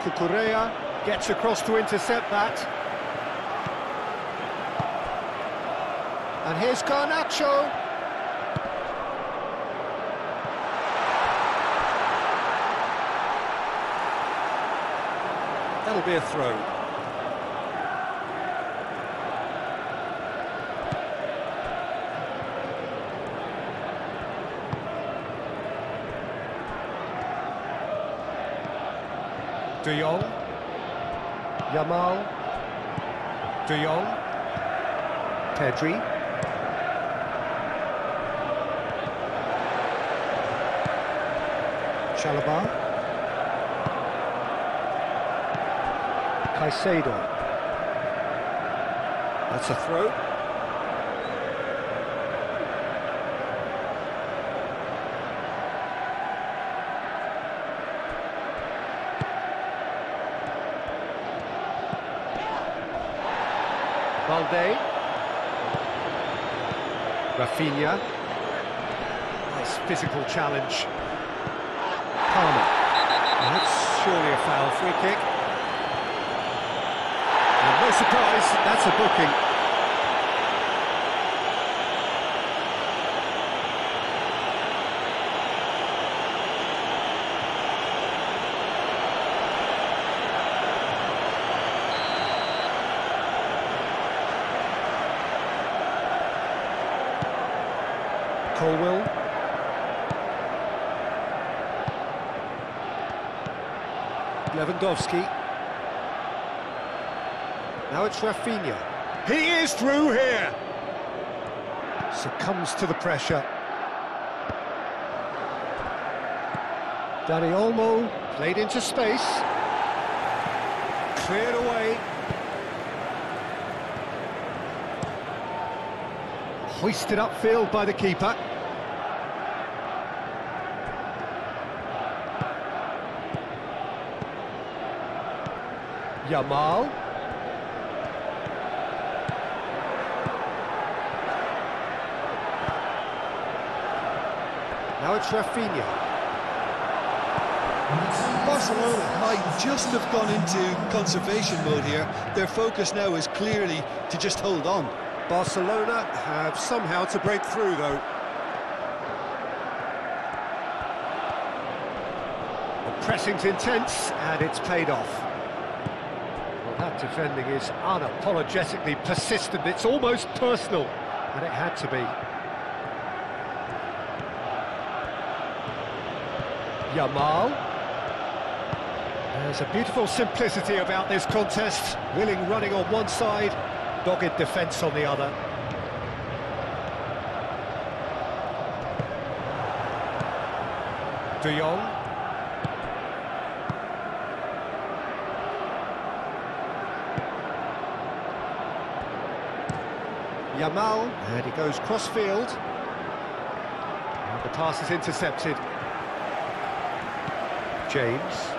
Cucurella gets across to intercept that. And here's Garnacho. That'll be a throw. De Jong. Yamal. De Jong. Pedri. Chalobah. Caicedo. That's a throw. Balde. Rafinha. Nice physical challenge. Palmer. That's surely a foul. Free kick. And no surprise, that's a booking. Colwell. Lewandowski. Now it's Rafinha. He is through here. Succumbs to the pressure. Dani Olmo played into space. Cleared away. Hoisted upfield by the keeper. Yamal. Now it's Rafinha. Barcelona might just have gone into conservation mode here. Their focus now is clearly to just hold on. Barcelona have somehow to break through, though. The pressing's intense, and it's paid off. Well, that defending is unapologetically persistent. It's almost personal, and it had to be. Yamal. There's a beautiful simplicity about this contest. Willing running on one side, dogged defence on the other. De Jong. Yamal, and he goes cross-field. And the pass is intercepted. James.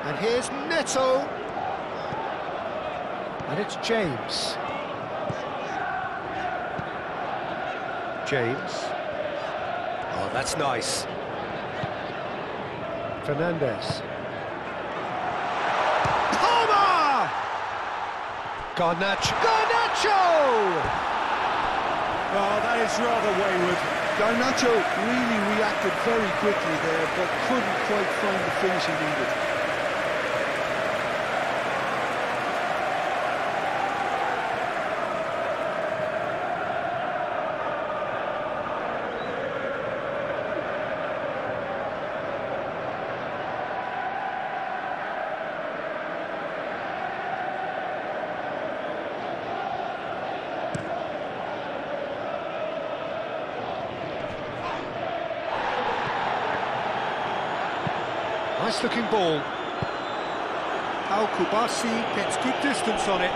And here's Neto. And it's James. James. Oh, that's nice. Fernandez. Palmer! Garnacho. Oh, that is rather wayward. Garnacho really reacted very quickly there, but couldn't quite find the finish he needed. Nice looking ball. Al-Kubasi gets good distance on it.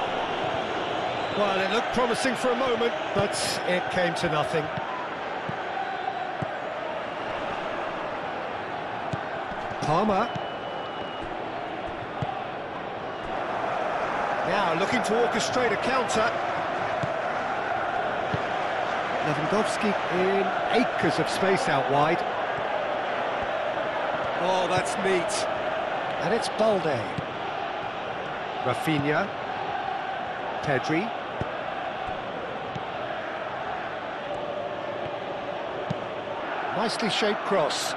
Well, it looked promising for a moment, but it came to nothing. Palmer. Now looking to orchestrate a counter. Lewandowski in acres of space out wide. Oh, that's neat. And it's Balde. Rafinha. Pedri. Nicely shaped cross.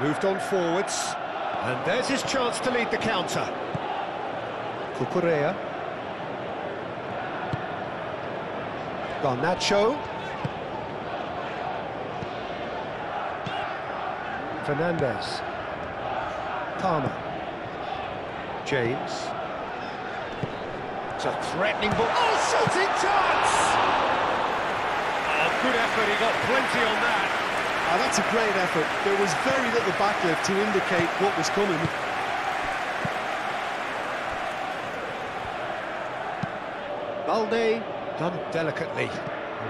Moved on forwards. And there's his chance to lead the counter. Cucurella. Garnacho. Fernandez. Palmer. James. It's a threatening ball. Oh, shooting chance! Oh, good effort, he got plenty on that. That's a great effort. There was very little backlift to indicate what was coming. Balde done delicately.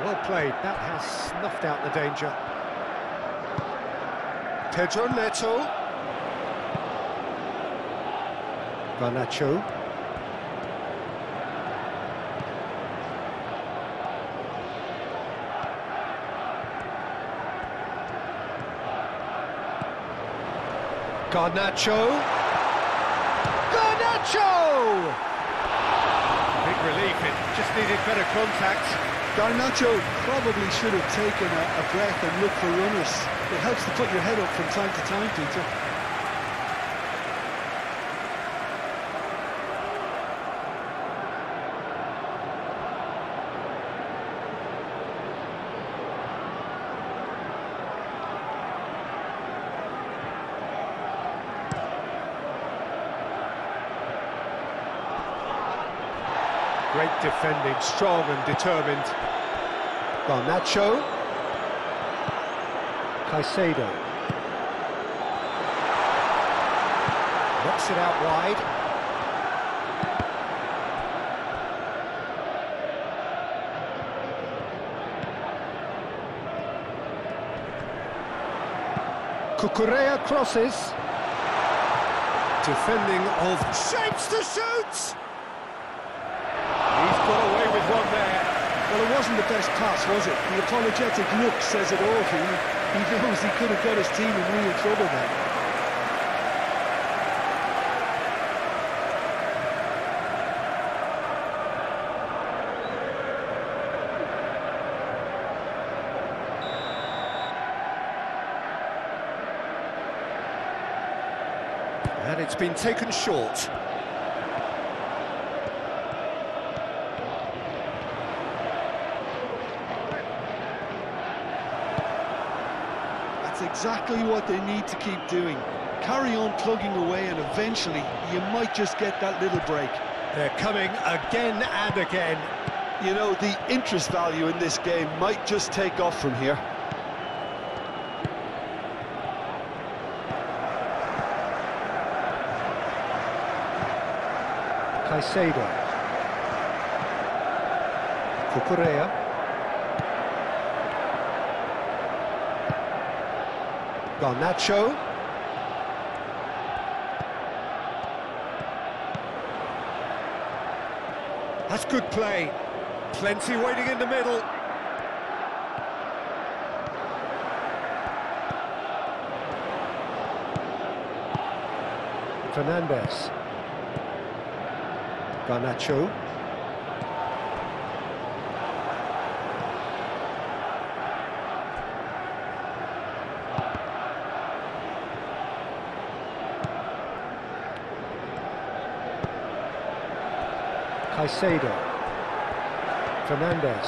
Well played, that has snuffed out the danger. Pedro Neto. Garnacho. Garnacho. Garnacho! Big relief, it just needed better contact. Garnacho probably should have taken a breath and looked for runners. It helps to put your head up from time to time, Peter. Great defending, strong and determined. Garnacho. Caicedo. Knocks it out wide. Cucurella crosses. Defending of shapes to shoot! He's got away with one there. Well, it wasn't the best pass, was it? The apologetic look says it all for you. He knows he could have got his team in real trouble there. And it's been taken short. That's exactly what they need to keep doing. Carry on plugging away and eventually you might just get that little break. They're coming again and again. You know, the interest value in this game might just take off from here. Caicedo. Cucurella. Garnacho. That's good play. Plenty waiting in the middle. Fernandez. Garnacho. Caicedo. Fernandez.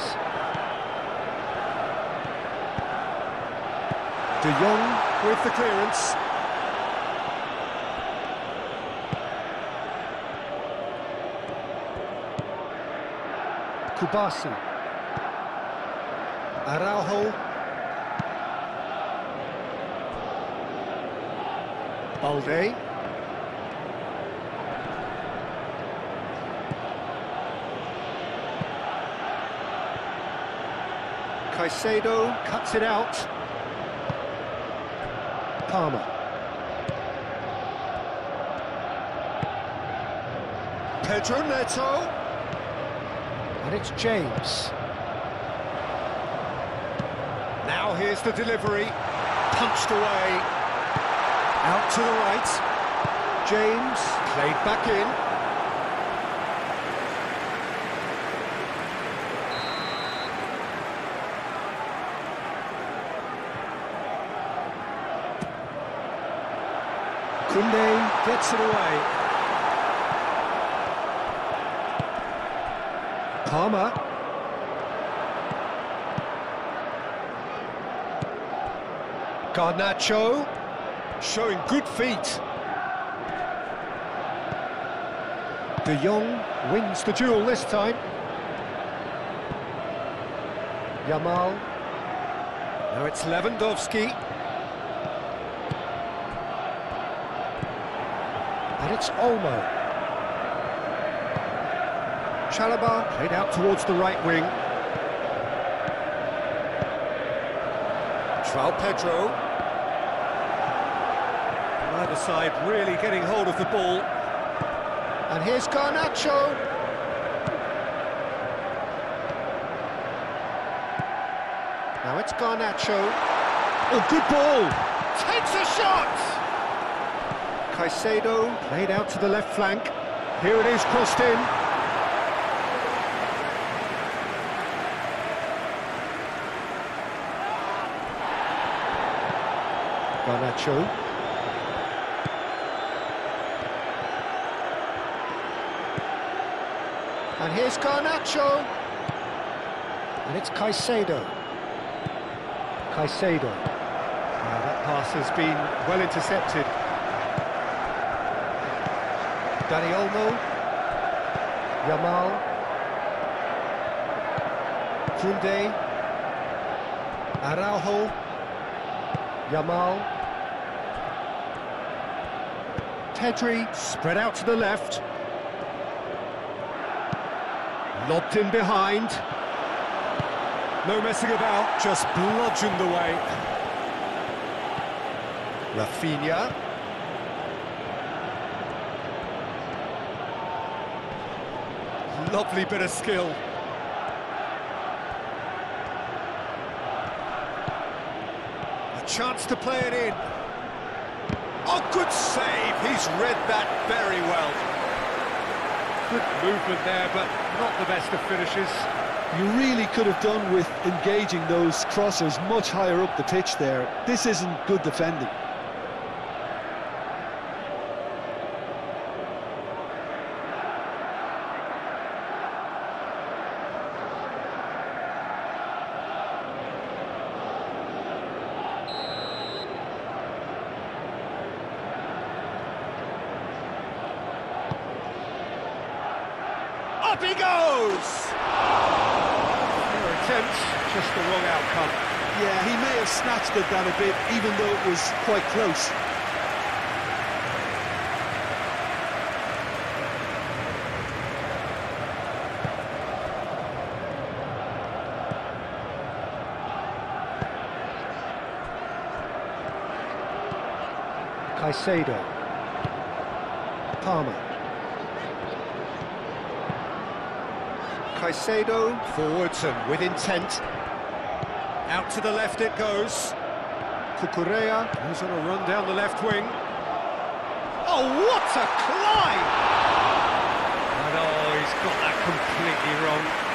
De Jong with the clearance. Kubasi. Araujo. Balde. Caicedo cuts it out. Palmer. Pedro Neto. And it's James. Now here's the delivery. Punched away. Out to the right. James played back in. Kunde gets it away. Palmer. Garnacho showing good feet. De Jong wins the duel this time. Yamal. Now it's Lewandowski. And it's Olmo. Chalobah played out towards the right wing. João Pedro. Either side really getting hold of the ball. And here's Garnacho. Now it's Garnacho. Oh, good ball. Takes a shot. Caicedo played out to the left flank. Here it is, crossed in. Garnacho. And here's Garnacho. And it's Caicedo. Caicedo. Now that pass has been well intercepted. Dani Olmo. Yamal. Kunde. Araujo. Yamal. Pedri spread out to the left. Lobbed in behind. No messing about, just bludgeoned away. Rafinha. Lovely bit of skill. A chance to play it in. Oh, good save. He's read that very well. Good movement there, but not the best of finishes. You really could have done with engaging those crossers much higher up the pitch there. This isn't good defending. Up he goes! Fair attempt, just the wrong outcome. Yeah, he may have snatched at that a bit, even though it was quite close. Caicedo. Palmer. Caicedo forwards and with intent. Out to the left it goes. Cucurella goes on a run down the left wing. Oh, what a climb! And oh, he's got that completely wrong.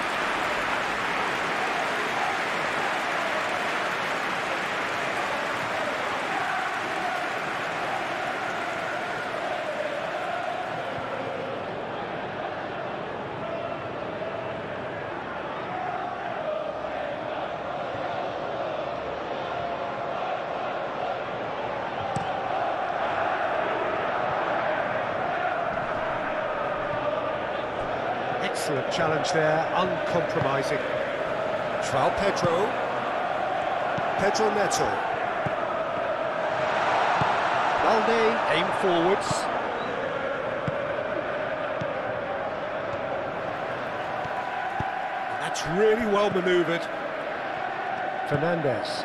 Excellent challenge there, uncompromising. João Pedro Neto. Balde, aim forwards. That's really well manoeuvred. Fernandez.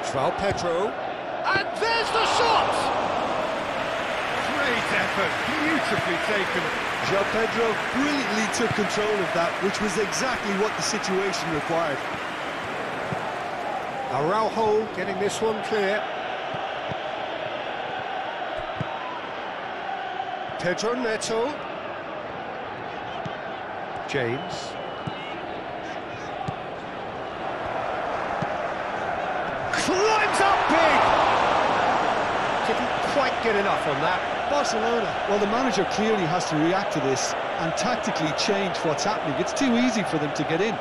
João Pedro. And there's the shot! Great effort, beautifully taken. João Pedro brilliantly took control of that, which was exactly what the situation required. Araujo getting this one clear. Pedro Neto. James. Climbs up big! Didn't quite get enough on that. Barcelona, well, the manager clearly has to react to this and tactically change what's happening. It's too easy for them to get in.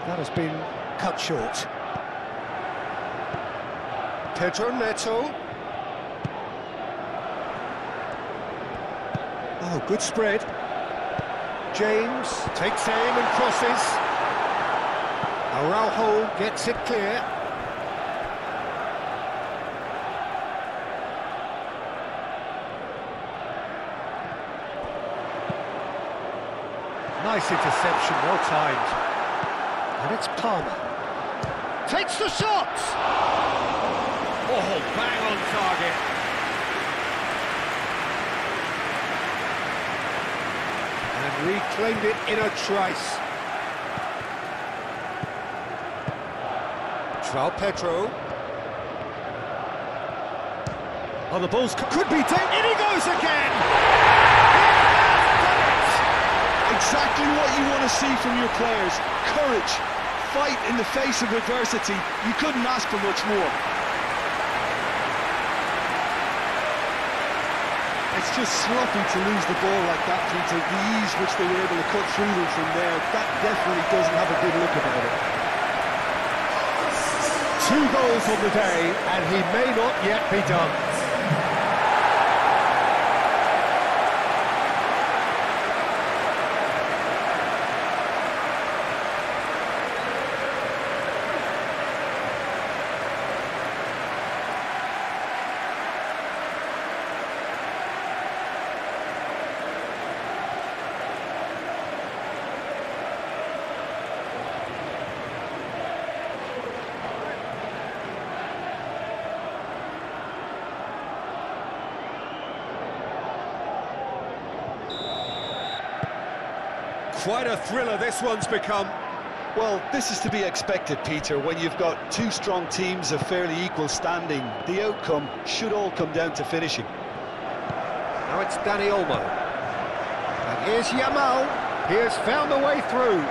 That has been cut short. Pedro Neto. Oh, good spread. James takes aim and crosses. Araujo gets it clear. Nice interception, well timed. And it's Palmer. Takes the shot! Oh, bang on target. And reclaimed it in a trice. João Pedro. Oh, the ball's could be taken. In he goes again! Exactly what you want to see from your players. Courage, fight in the face of adversity. You couldn't ask for much more. It's just sloppy to lose the ball like that, Peter. The ease which they were able to cut through them from there, that definitely doesn't have a good look about it. 2 goals on the day, and he may not yet be done. Quite a thriller this one's become. Well, this is to be expected, Peter, when you've got 2 strong teams of fairly equal standing. The outcome should all come down to finishing. Now it's Dani Olmo. And here's Yamal. He has found a way through.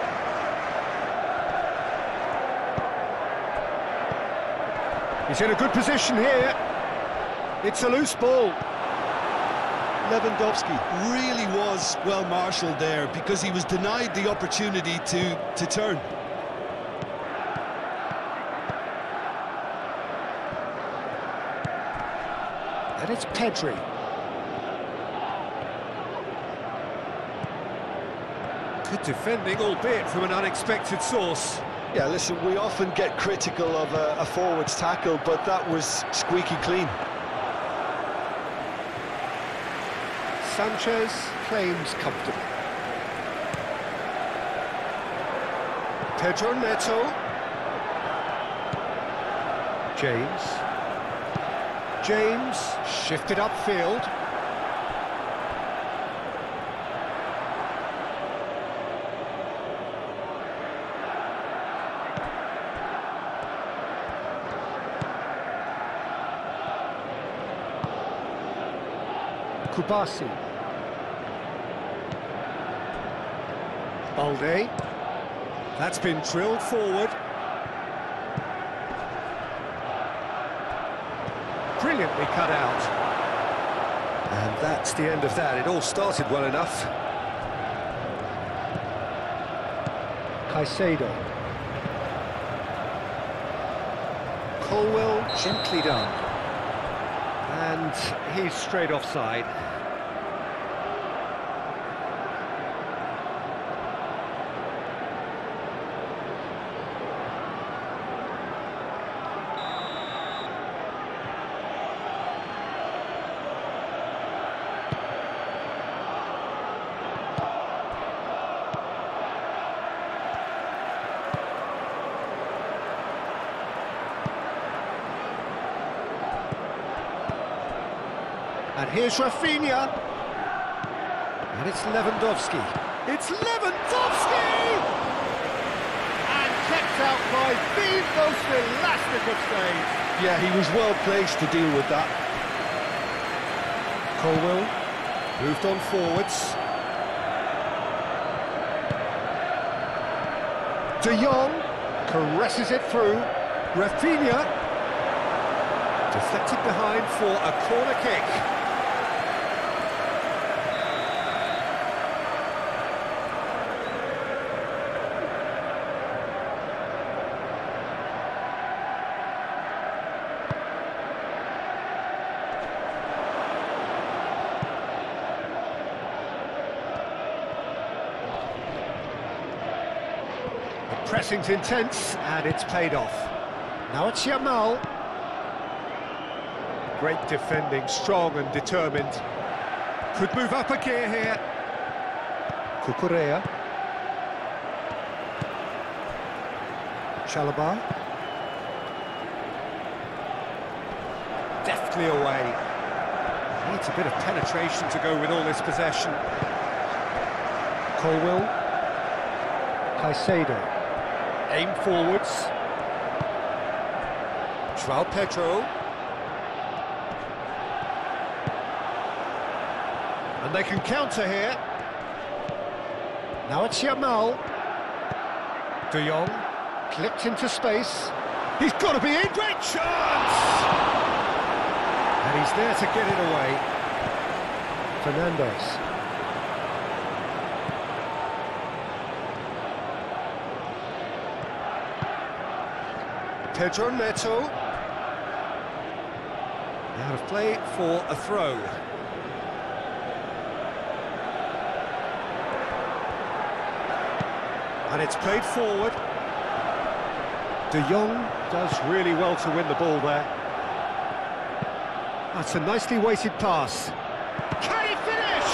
He's in a good position here. It's a loose ball. Lewandowski really was well marshalled there because he was denied the opportunity to turn. And it's Pedri. Good defending, albeit from an unexpected source. Yeah, listen, we often get critical of a forward's tackle, but that was squeaky clean. Sanchez claims comfortably. Pedro Neto. James shifted upfield. Kubasi. Balde. That's been drilled forward. brilliantly cut out. And that's the end of that. It all started well enough. Caicedo. Colwell, gently done. And he's straight offside. And here's Rafinha. And it's Lewandowski. It's Lewandowski! And kept out by the most elastic of saves. Yeah, he was well placed to deal with that. Colwell moved on forwards. De Jong caresses it through. Rafinha deflected behind for a corner kick. Pressing's intense, and it's paid off. Now it's Yamal. Great defending, strong and determined. Could move up a gear here. Cucurella. Chalobah. Deftly away. Needs a bit of penetration to go with all this possession. Colwell. Caicedo. Aim forwards. João Pedro. And they can counter here. Now it's Yamal. De Jong. Clipped into space. He's got to be in. Great chance! And he's there to get it away. Fernandes. Pedro Neto. Out of play for a throw. And it's played forward. De Jong does really well to win the ball there. That's a nicely weighted pass. Can he finish?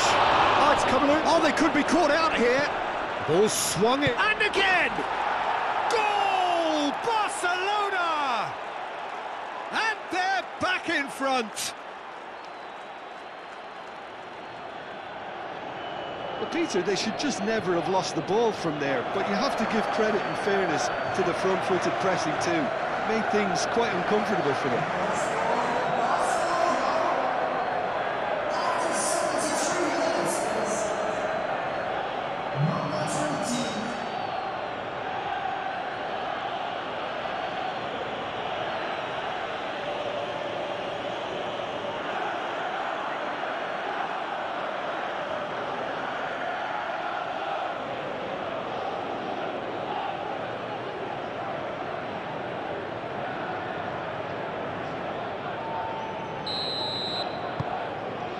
Oh, it's coming out. Oh, they could be caught out here. Ball swung in. And again! Goal! Barcelona! And they're back in front. But Peter, they should just never have lost the ball from there, but you have to give credit and fairness to the front-footed pressing too. Made things quite uncomfortable for them.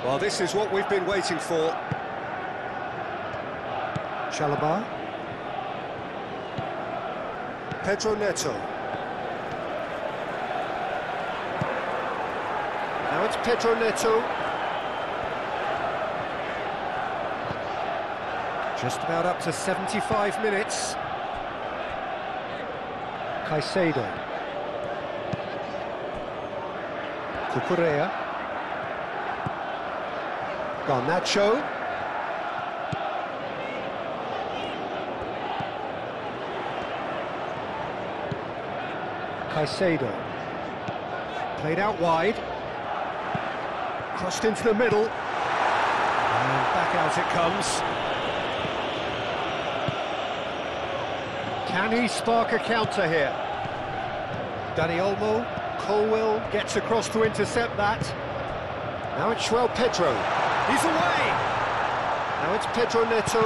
Well, this is what we've been waiting for. Chalobah. Pedro Neto. Now it's Pedro Neto. Just about up to 75 minutes. Caicedo. Cucurella. Garnacho. Caicedo. Played out wide. Crossed into the middle. And back out it comes. Can he spark a counter here? Dani Olmo. Colwell gets across to intercept that. Now it's João Pedro. He's away! Now it's Pedro Neto.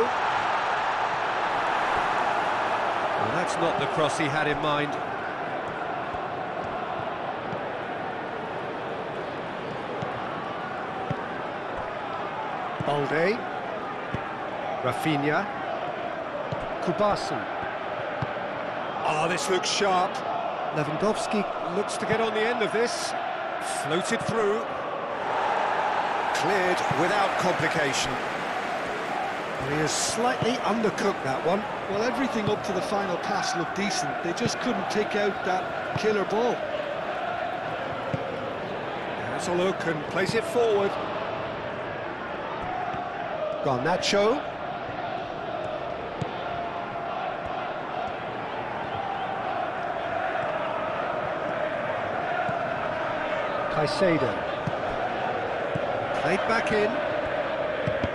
Well, that's not the cross he had in mind. Balde. Rafinha. Kubasu. Oh, this looks sharp. Lewandowski looks to get on the end of this. Floated through. Cleared without complication. Well, he has slightly undercooked that one. Well, everything up to the final pass looked decent. They just couldn't pick out that killer ball. Has a look and plays it forward. Garnacho. Caicedo. Played back in.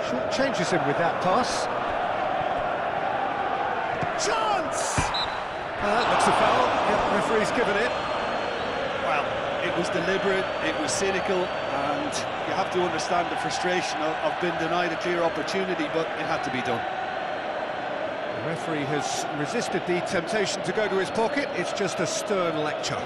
Short changes him with that pass. Chance! That looks a foul. Yep, referee's given it. Well, it was deliberate, it was cynical, and you have to understand the frustration of being denied a clear opportunity, but it had to be done. The referee has resisted the temptation to go to his pocket. It's just a stern lecture.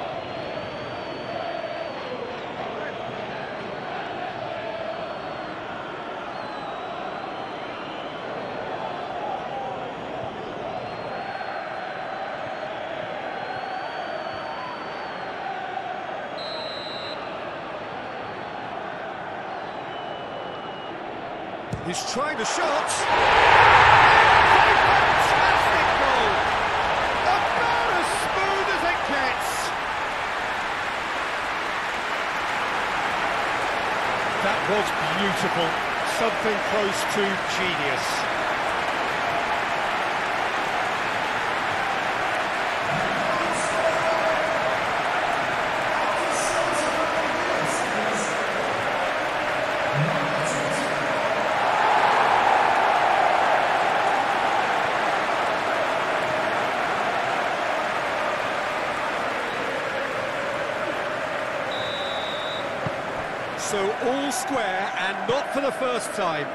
He's trying the shot. Fantastic goal! About as smooth as it gets. That was beautiful. Something close to genius. So all square, and not for the first time.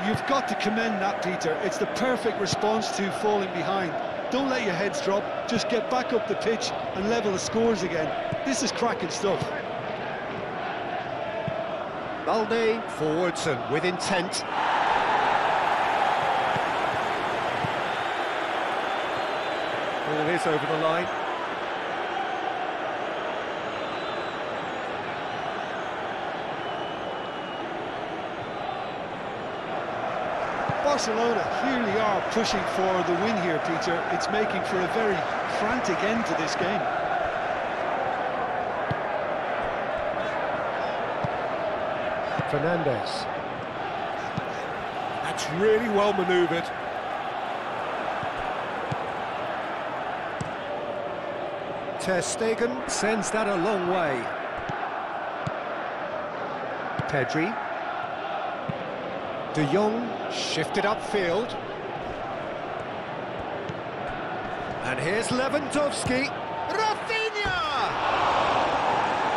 You've got to commend that, Peter. It's the perfect response to falling behind. Don't let your heads drop, just get back up the pitch and level the scores again. This is cracking stuff. Balde forwards and with intent. Ball is over the line. Barcelona clearly are pushing for the win here, Peter. It's making for a very frantic end to this game. Fernandes. That's really well manoeuvred. Ter Stegen sends that a long way. Pedri. De Jong shifted upfield. And here's Lewandowski. Rafinha!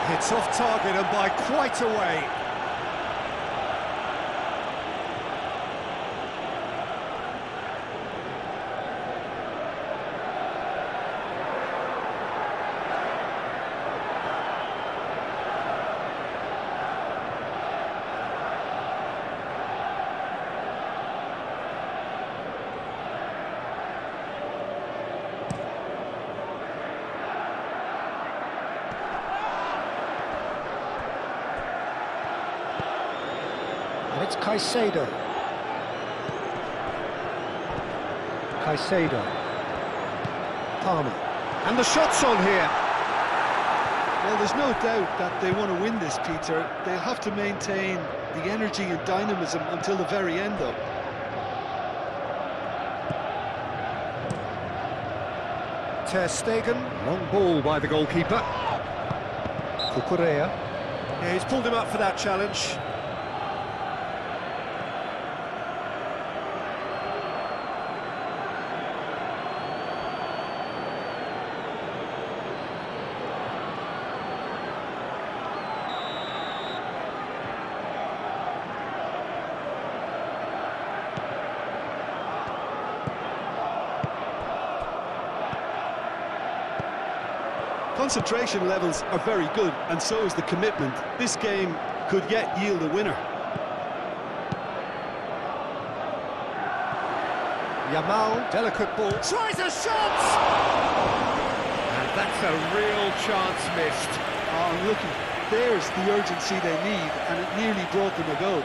Hits off target and by quite a way. It's Caicedo. Palmer. And the shot's on here. Well, there's no doubt that they want to win this, Peter. They'll have to maintain the energy and dynamism until the very end, though. Ter Stegen, long ball by the goalkeeper. Cucurella. Yeah, he's pulled him up for that challenge. Concentration levels are very good, and so is the commitment. This game could yet yield a winner. Yamal, delicate ball, tries a shot! And that's a real chance missed. Oh, look, there's the urgency they need, and it nearly brought them a goal.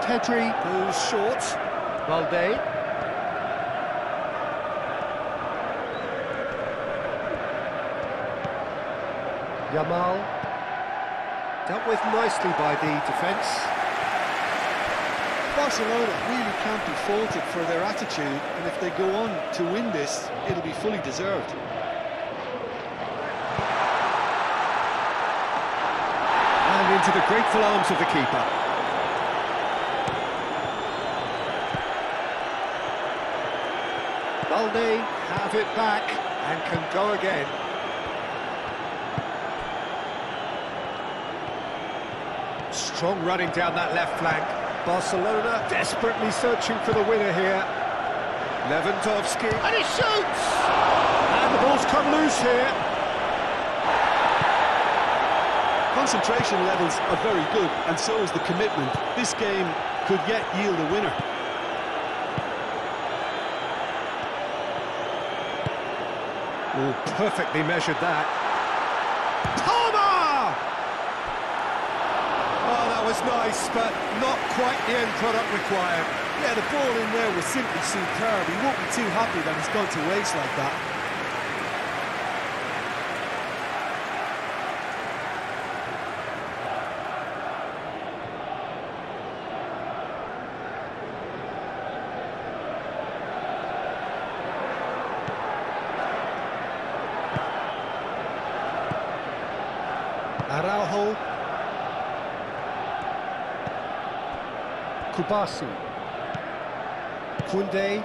Pedri goes short. Valde. Yamal. Dealt with nicely by the defence. Barcelona really can't be faulted for their attitude, and if they go on to win this, it'll be fully deserved. And into the grateful arms of the keeper. Valde have it back and can go again. Strong running down that left flank. Barcelona desperately searching for the winner here. Lewandowski, and he shoots! And the ball's come loose here. Concentration levels are very good, and so is the commitment. This game could yet yield a winner. Oh, perfectly measured that. Palmer! Oh, that was nice, but not quite the end product required. Yeah, the ball in there was simply superb. He won't be too happy that it's gone to waste like that. Araujo. Kubasi. Koundé.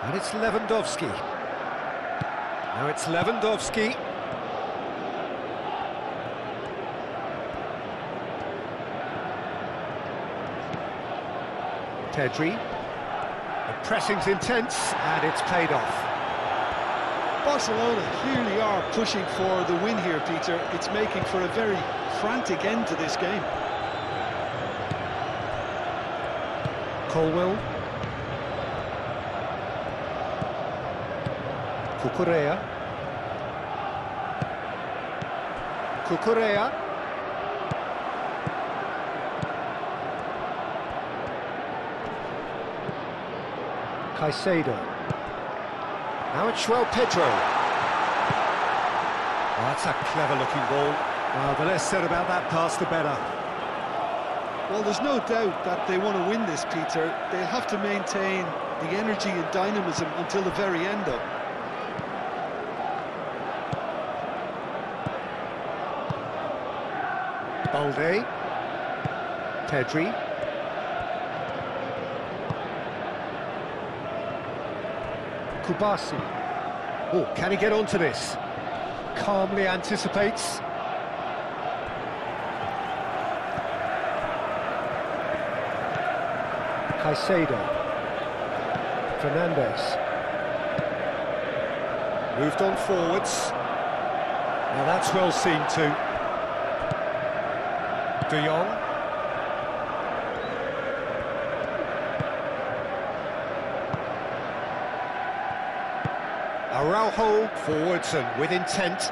And it's Lewandowski. Now it's Lewandowski. Pedri. The pressing's intense, and it's paid off. Barcelona clearly are pushing for the win here, Peter. It's making for a very frantic end to this game. Colwell. Cucurella. Cucurella. Caicedo. Now it's Pedro. Oh, that's a clever-looking ball. Well, the less said about that pass, the better. Well, there's no doubt that they want to win this, Peter. They'll have to maintain the energy and dynamism until the very end, though. Balde. Pedri. Kubasi. Oh, can he get onto this? Calmly anticipates. Caicedo. Fernandes. Moved on forwards. Now that's well seen too. De Jong. Araujo forwards and with intent.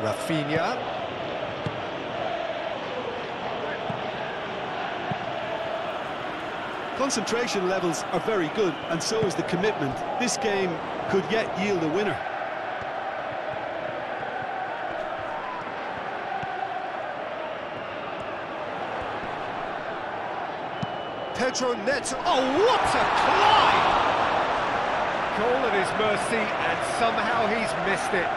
Rafinha. Concentration levels are very good, and so is the commitment. This game could yet yield a winner. Pedro Neto. Oh, what a climb! Goal at his mercy, and somehow he's missed it.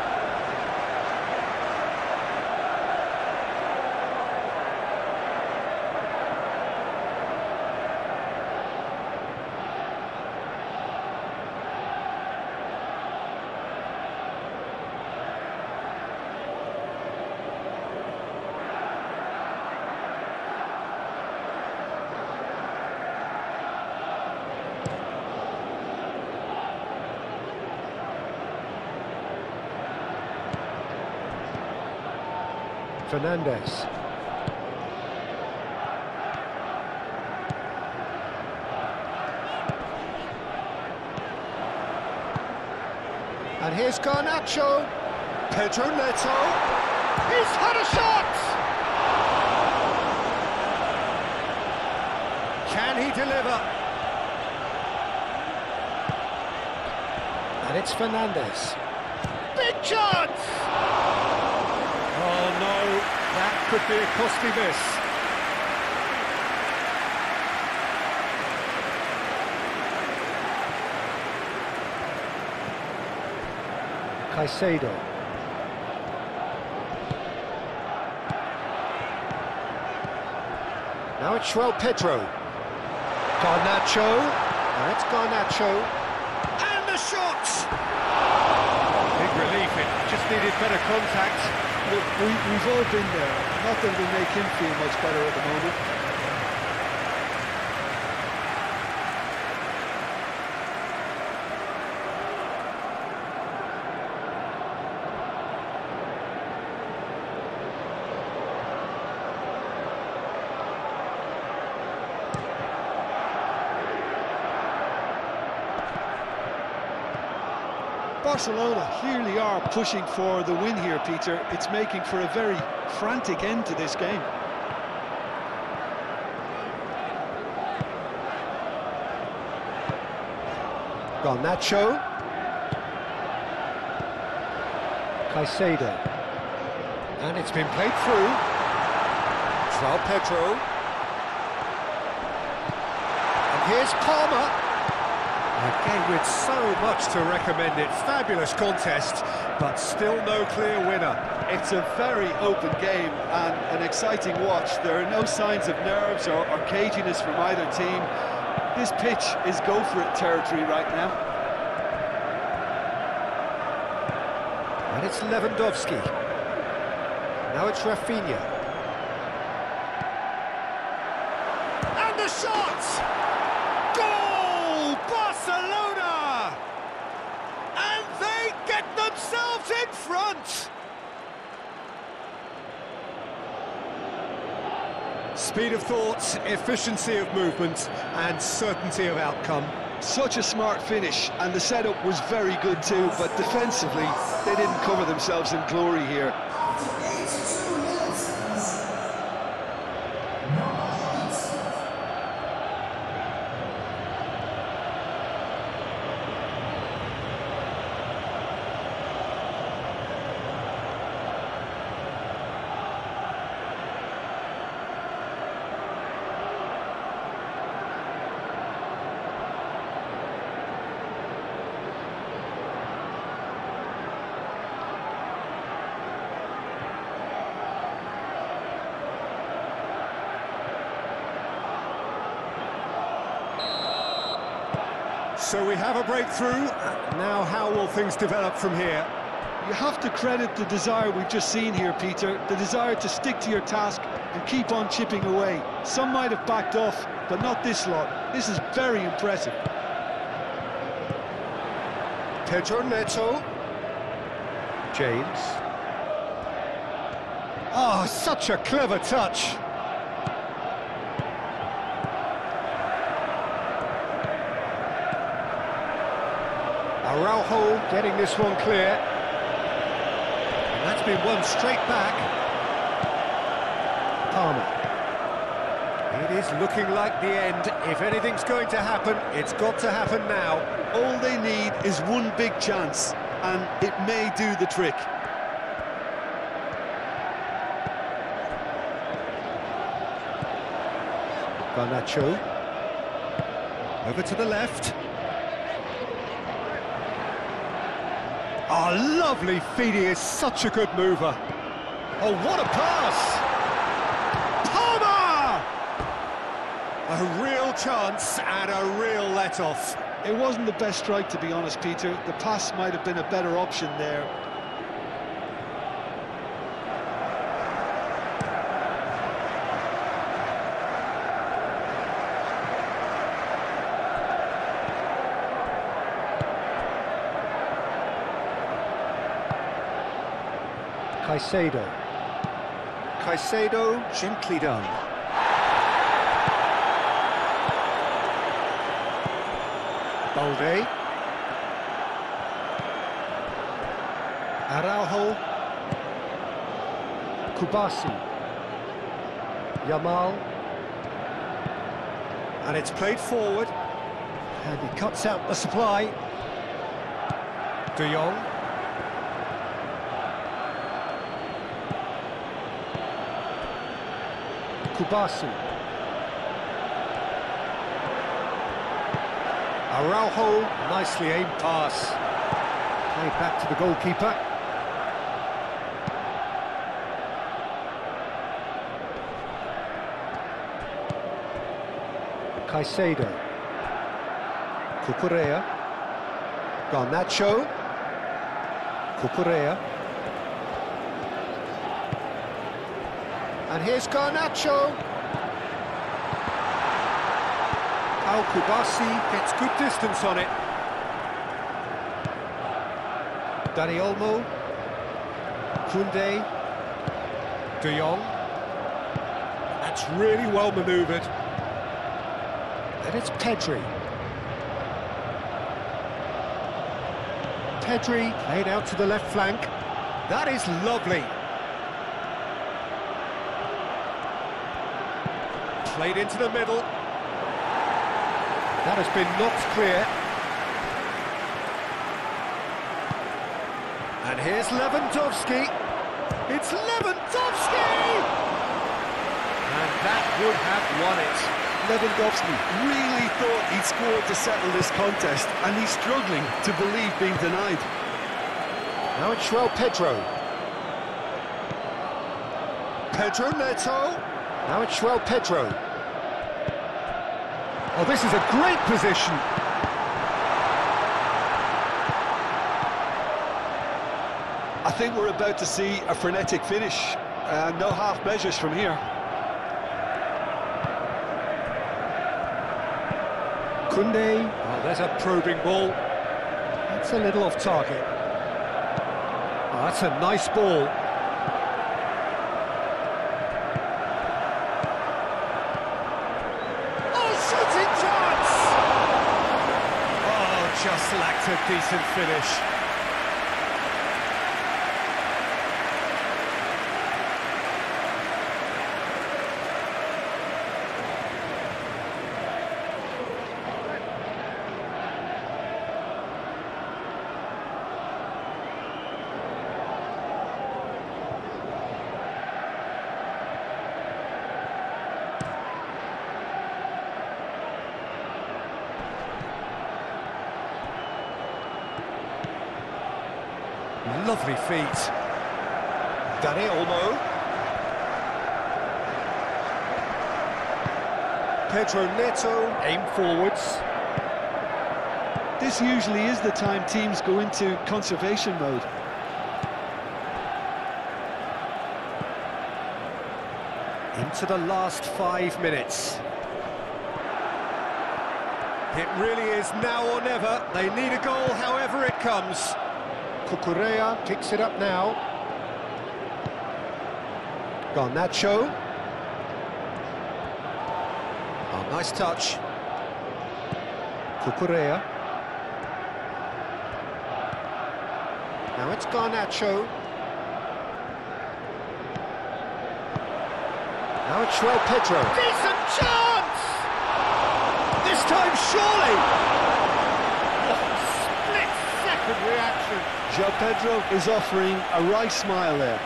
Fernandez. And here's Garnacho. Pedro Neto. He's had a shot! Can he deliver? And it's Fernandez. Big chance! Oh no, that could be a costly miss. Caicedo. Now it's João Pedro. Garnacho. Now it's Garnacho. And the shot! Big relief, it just needed better contact. Look, we've all been there. Not that it'll make him feel much better at the moment. Barcelona clearly are pushing for the win here, Peter. It's making for a very frantic end to this game. Garnacho. Caicedo. And it's been played through. João Pedro. And here's Palmer. A game with so much to recommend it. Fabulous contest, but still no clear winner. It's a very open game and an exciting watch. There are no signs of nerves or caginess from either team. This pitch is go-for-it territory right now. And it's Lewandowski. Now it's Rafinha. And the shot! Goal! Barcelona! And they get themselves in front! Speed of thought, efficiency of movement, and certainty of outcome. Such a smart finish, and the setup was very good too, but defensively, they didn't cover themselves in glory here. So we have a breakthrough. Now how will things develop from here? You have to credit the desire we've just seen here, Peter, the desire to stick to your task and keep on chipping away. Some might have backed off, but not this lot. This is very impressive. Pedro Neto. James. Oh, such a clever touch. Araujo getting this one clear. And that's been won straight back. Palmer. It is looking like the end. If anything's going to happen, it's got to happen now. All they need is one big chance, and it may do the trick. Garnacho. Over to the left. Oh, lovely feed, he is such a good mover. Oh, what a pass! Palmer! A real chance and a real let-off. It wasn't the best strike, to be honest, Peter. The pass might have been a better option there. Caicedo. Caicedo, gently done. Balde. Araujo. Kubasi. Yamal. And it's played forward. And he cuts out the supply. De Jong. Kubasi. Araujo, nicely aimed pass. Played back to the goalkeeper. Caicedo. Cucurella. Garnacho. Cucurella. And here's Garnacho. Al Kubasi gets good distance on it. Dani Olmo. Koundé. De Jong. That's really well manoeuvred. And it's Pedri. Pedri played out to the left flank. That is lovely. Played into the middle. That has been knocked clear. And here's Lewandowski. It's Lewandowski! And that would have won it. Lewandowski really thought he'd scored to settle this contest, and he's struggling to believe being denied. Now it's João Pedro. Pedro Neto. Now it's João Pedro. Oh, this is a great position. I think we're about to see a frenetic finish. No half measures from here. Koundé. Oh, there's a probing ball. That's a little off target. Oh, that's a nice ball. Oh, shooting chance! Oh, just lacked a decent finish. Lovely feet. Dani Olmo. Pedro Neto, aim forwards. This usually is the time teams go into conservation mode. Into the last 5 minutes. It really is now or never. They need a goal however it comes. Cucurella picks it up now. Garnacho. Oh, nice touch. Cucurella. Now it's Garnacho. Now it's João Pedro. Decent chance! This time surely! Oh, split-second reaction. João Pedro is offering a wry smile there.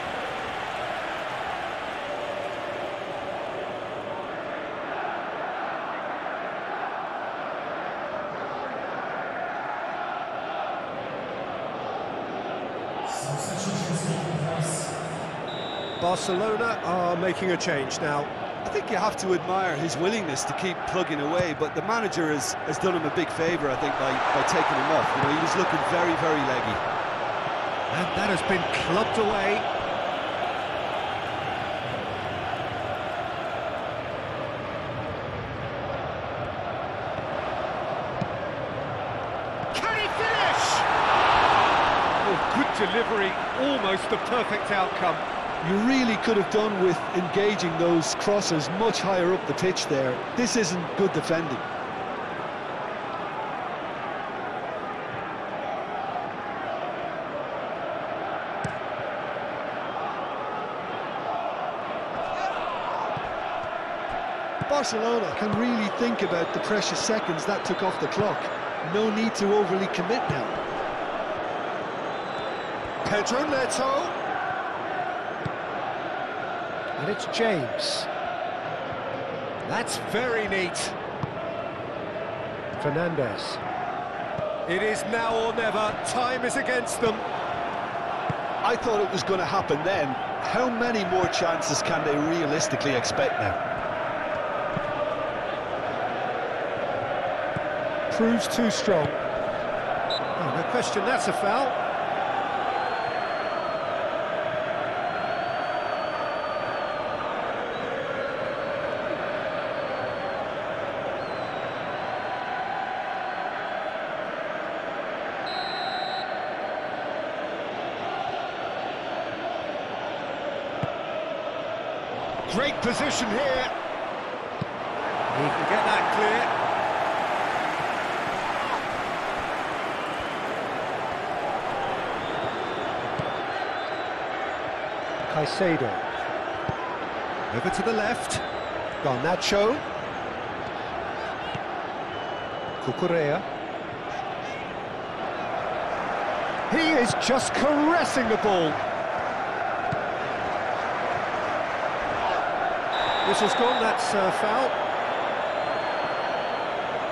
Barcelona are making a change now. I think you have to admire his willingness to keep plugging away, but the manager has done him a big favour, I think, by taking him off. You know, he was looking very, very leggy. And that has been clubbed away. Can he finish? Oh, good delivery, almost the perfect outcome. You really could have done with engaging those crosses much higher up the pitch there. This isn't good defending. Barcelona can really think about the precious seconds that took off the clock. No need to overly commit now. Pedro Neto. And it's James. That's very neat. Fernandez. It is now or never. Time is against them. I thought it was going to happen then. How many more chances can they realistically expect now? Proves too strong. Oh, no question, that's a foul. Great position here. He can get that clear. Caicedo. Over to the left. Garnacho. Cucurella. He is just caressing the ball. Whistle's gone, that's foul.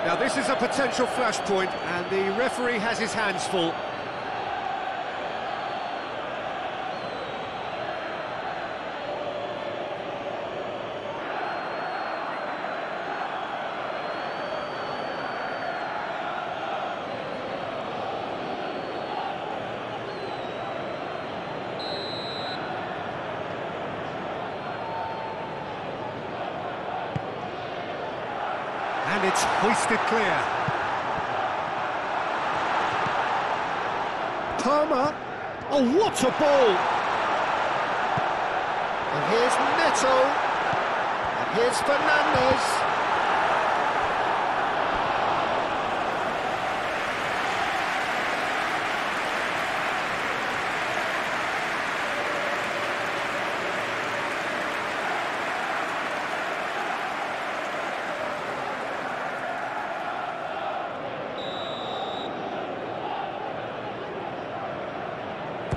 Now this is a potential flashpoint, and the referee has his hands full. And it's hoisted clear. Palmer. Oh, what a ball! And here's Neto. And here's Fernandez.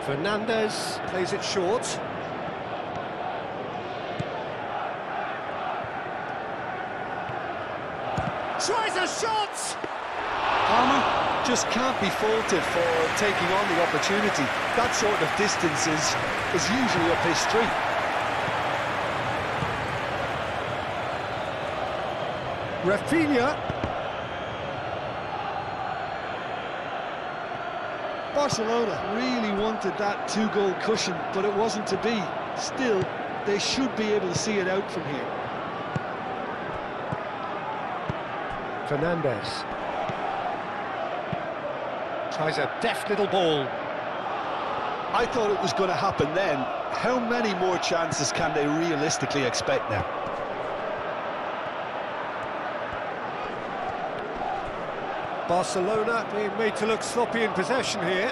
Fernandez plays it short. Tries a shot! Palmer just can't be faulted for taking on the opportunity. That sort of distance is usually up his street. Rafinha. Barcelona really wanted that two-goal cushion, but it wasn't to be. Still, they should be able to see it out from here. Fernandez. Tries a deft little ball. I thought it was going to happen then. How many more chances can they realistically expect now? Barcelona being made to look sloppy in possession here.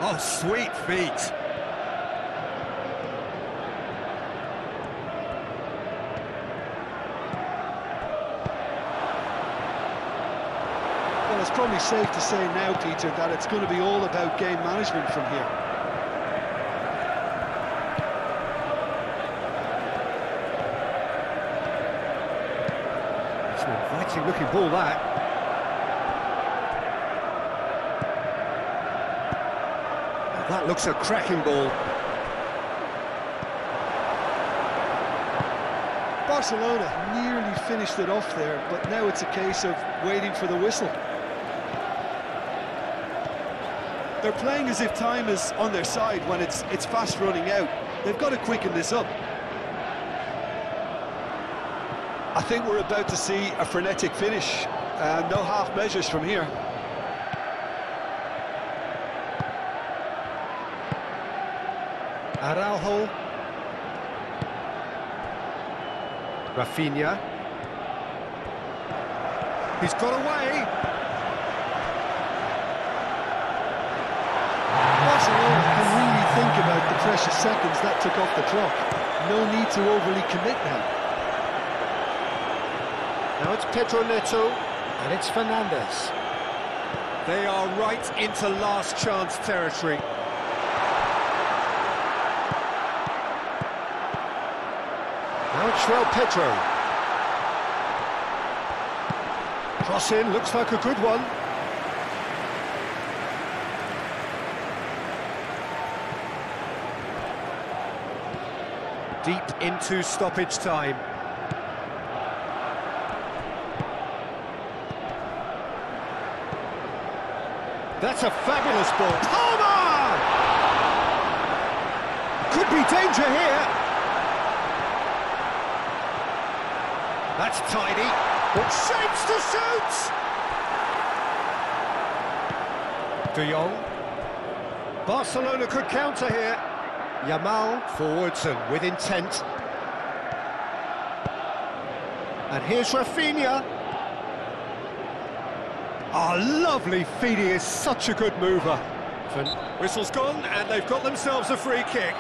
Oh, sweet feet. Well, it's probably safe to say now, Peter, that it's going to be all about game management from here. It's an inviting looking ball, that. Now that looks a cracking ball. Barcelona nearly finished it off there, but now it's a case of waiting for the whistle. They're playing as if time is on their side when it's fast running out. They've got to quicken this up. I think we're about to see a frenetic finish, and no half measures from here. Araujo. Rafinha. He's got away. Barcelona can really think about the precious seconds that took off the clock. No need to overly commit now. Now it's Pedro Neto, and it's Fernandes. They are right into last chance territory. Now it's João Pedro. Cross in, looks like a good one. Deep into stoppage time. That's a fabulous ball. Palmer! Could be danger here. That's tidy. But shapes to shoot! De Jong. Barcelona could counter here. Yamal forwards and with intent. And here's Rafinha. Ah, lovely feed, he is such a good mover. Whistle's gone, and they've got themselves a free kick.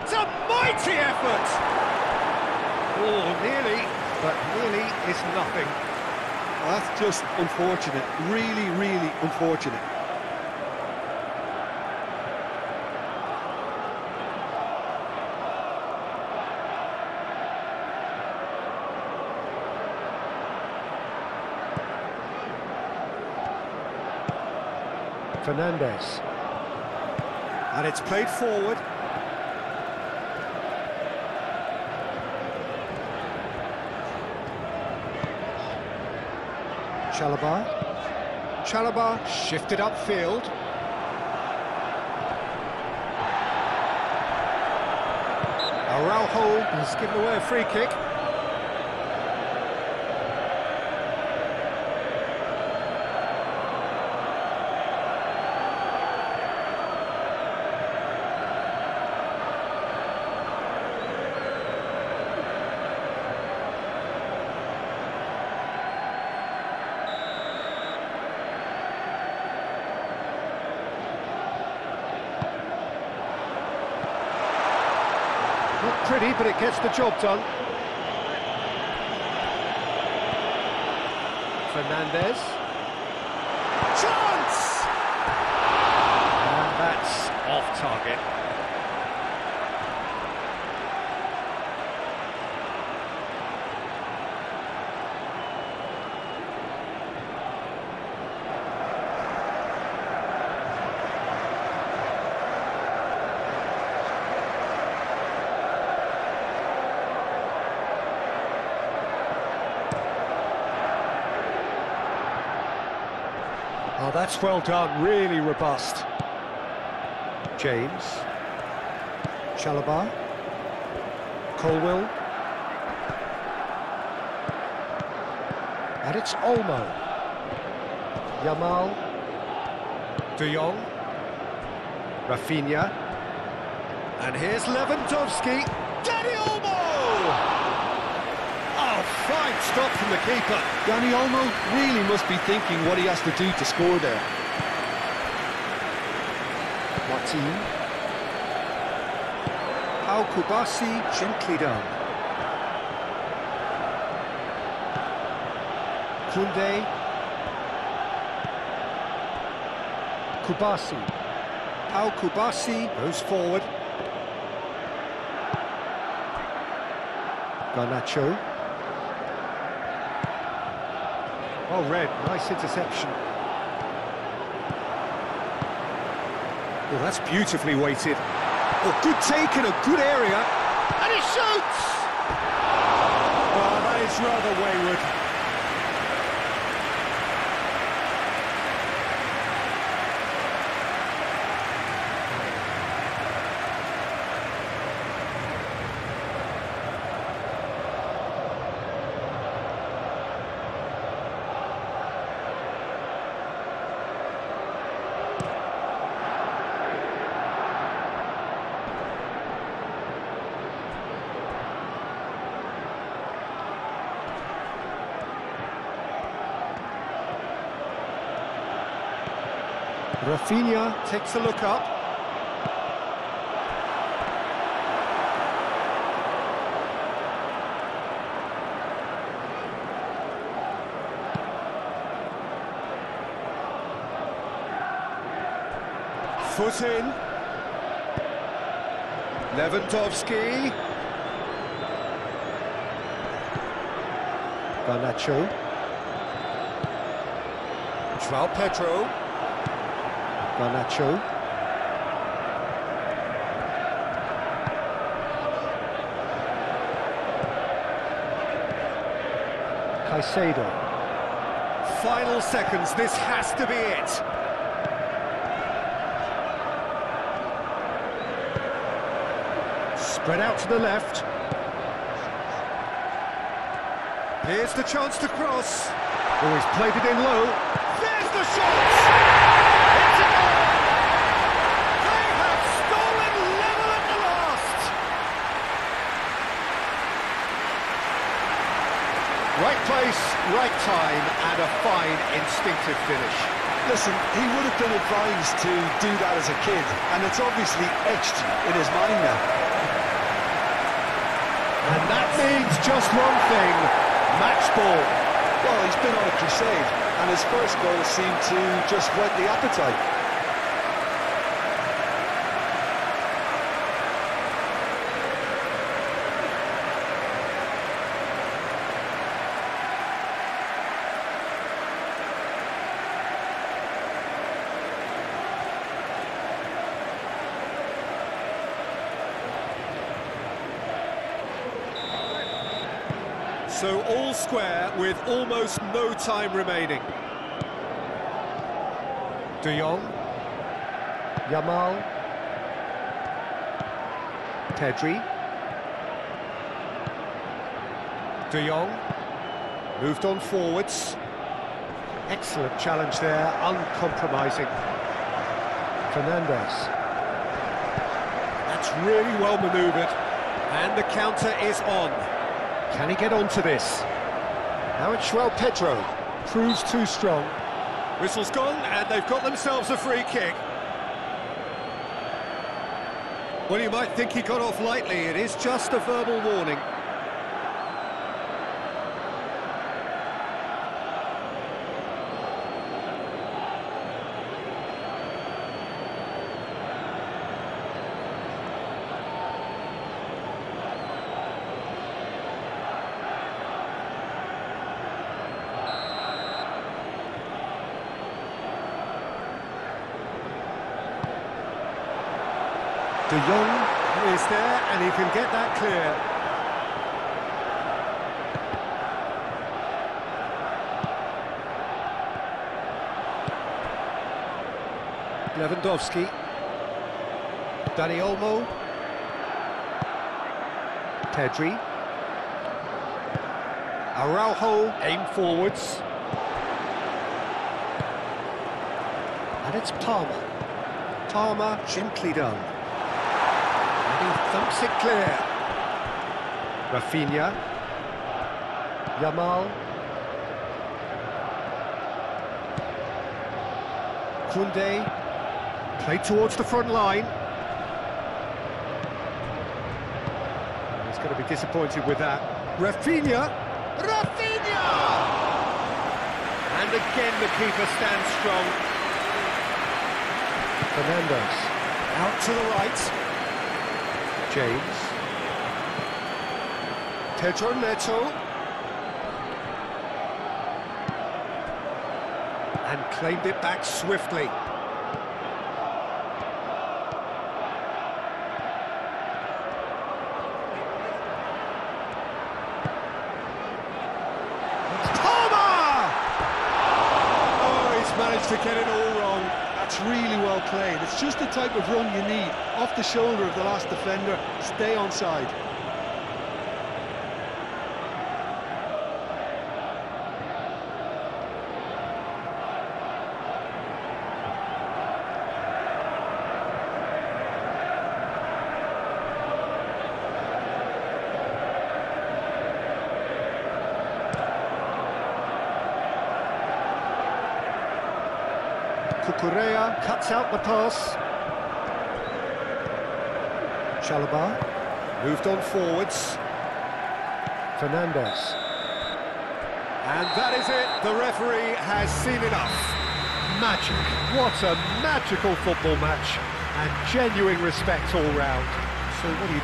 It's a mighty effort! Oh, nearly, but nearly is nothing. That's just unfortunate, really, really unfortunate. Fernandes. And it's played forward. Chalobah shifted upfield. Araujo has given away a free kick. Not pretty, but it gets the job done. Fernandes. Chance! And that's off target. Oh, that's well done, really robust. James. Chalobah. Colwill. And it's Olmo. Yamal. De Jong. Rafinha. And here's Lewandowski. Dani Olmo! Oh, fine stop from the keeper. Dani Olmo really must be thinking what he has to do to score there. Martin. Pau Kubasi, gently done. Koundé. Kubasi. Pau Kubasi goes forward. Garnacho. Oh, Red, nice interception. Oh, that's beautifully weighted. Oh, good take in a good area. And he shoots! Oh, that is it's rather wayward. Rafinha takes a look up. Foot in. Lewandowski. Garnacho. João Pedro. Garnacho. Caicedo. Final seconds, this has to be it. Spread out to the left. Here's the chance to cross. Oh, he's played it in low. There's the shot! It's a goal! They have stolen level at the last! Right place, right time, and a fine instinctive finish. Listen, he would have been advised to do that as a kid, and it's obviously etched in his mind now. And that means just one thing, match ball. Well, he's been on a crusade, and his first goal seemed to just whet the appetite. So all square with almost no time remaining. De Jong. Yamal. Pedri. De Jong. Moved on forwards. Excellent challenge there, uncompromising. Fernandes. That's really well manoeuvred. And the counter is on. Can he get onto this? Now it's João Pedro. Proves too strong. Whistle's gone, and they've got themselves a free kick. Well, you might think he got off lightly. It is just a verbal warning. De Jong is there, and he can get that clear. Lewandowski. Dani Olmo. Pedri. Araujo aim forwards. And it's Palmer. Palmer gently done. And he thumps it clear. Rafinha. Yamal. Koundé. Played towards the front line. He's going to be disappointed with that. Rafinha! Rafinha! And again the keeper stands strong. Fernandes. Out to the right. James. Pedro Neto. And claimed it back swiftly. That's really well played. It's just the type of run you need. Off the shoulder of the last defender, stay onside. Cucurella cuts out the pass. Chalobah moved on forwards. Fernandez. And that is it. The referee has seen enough. Magic. What a magical football match. And genuine respect all round. So what do you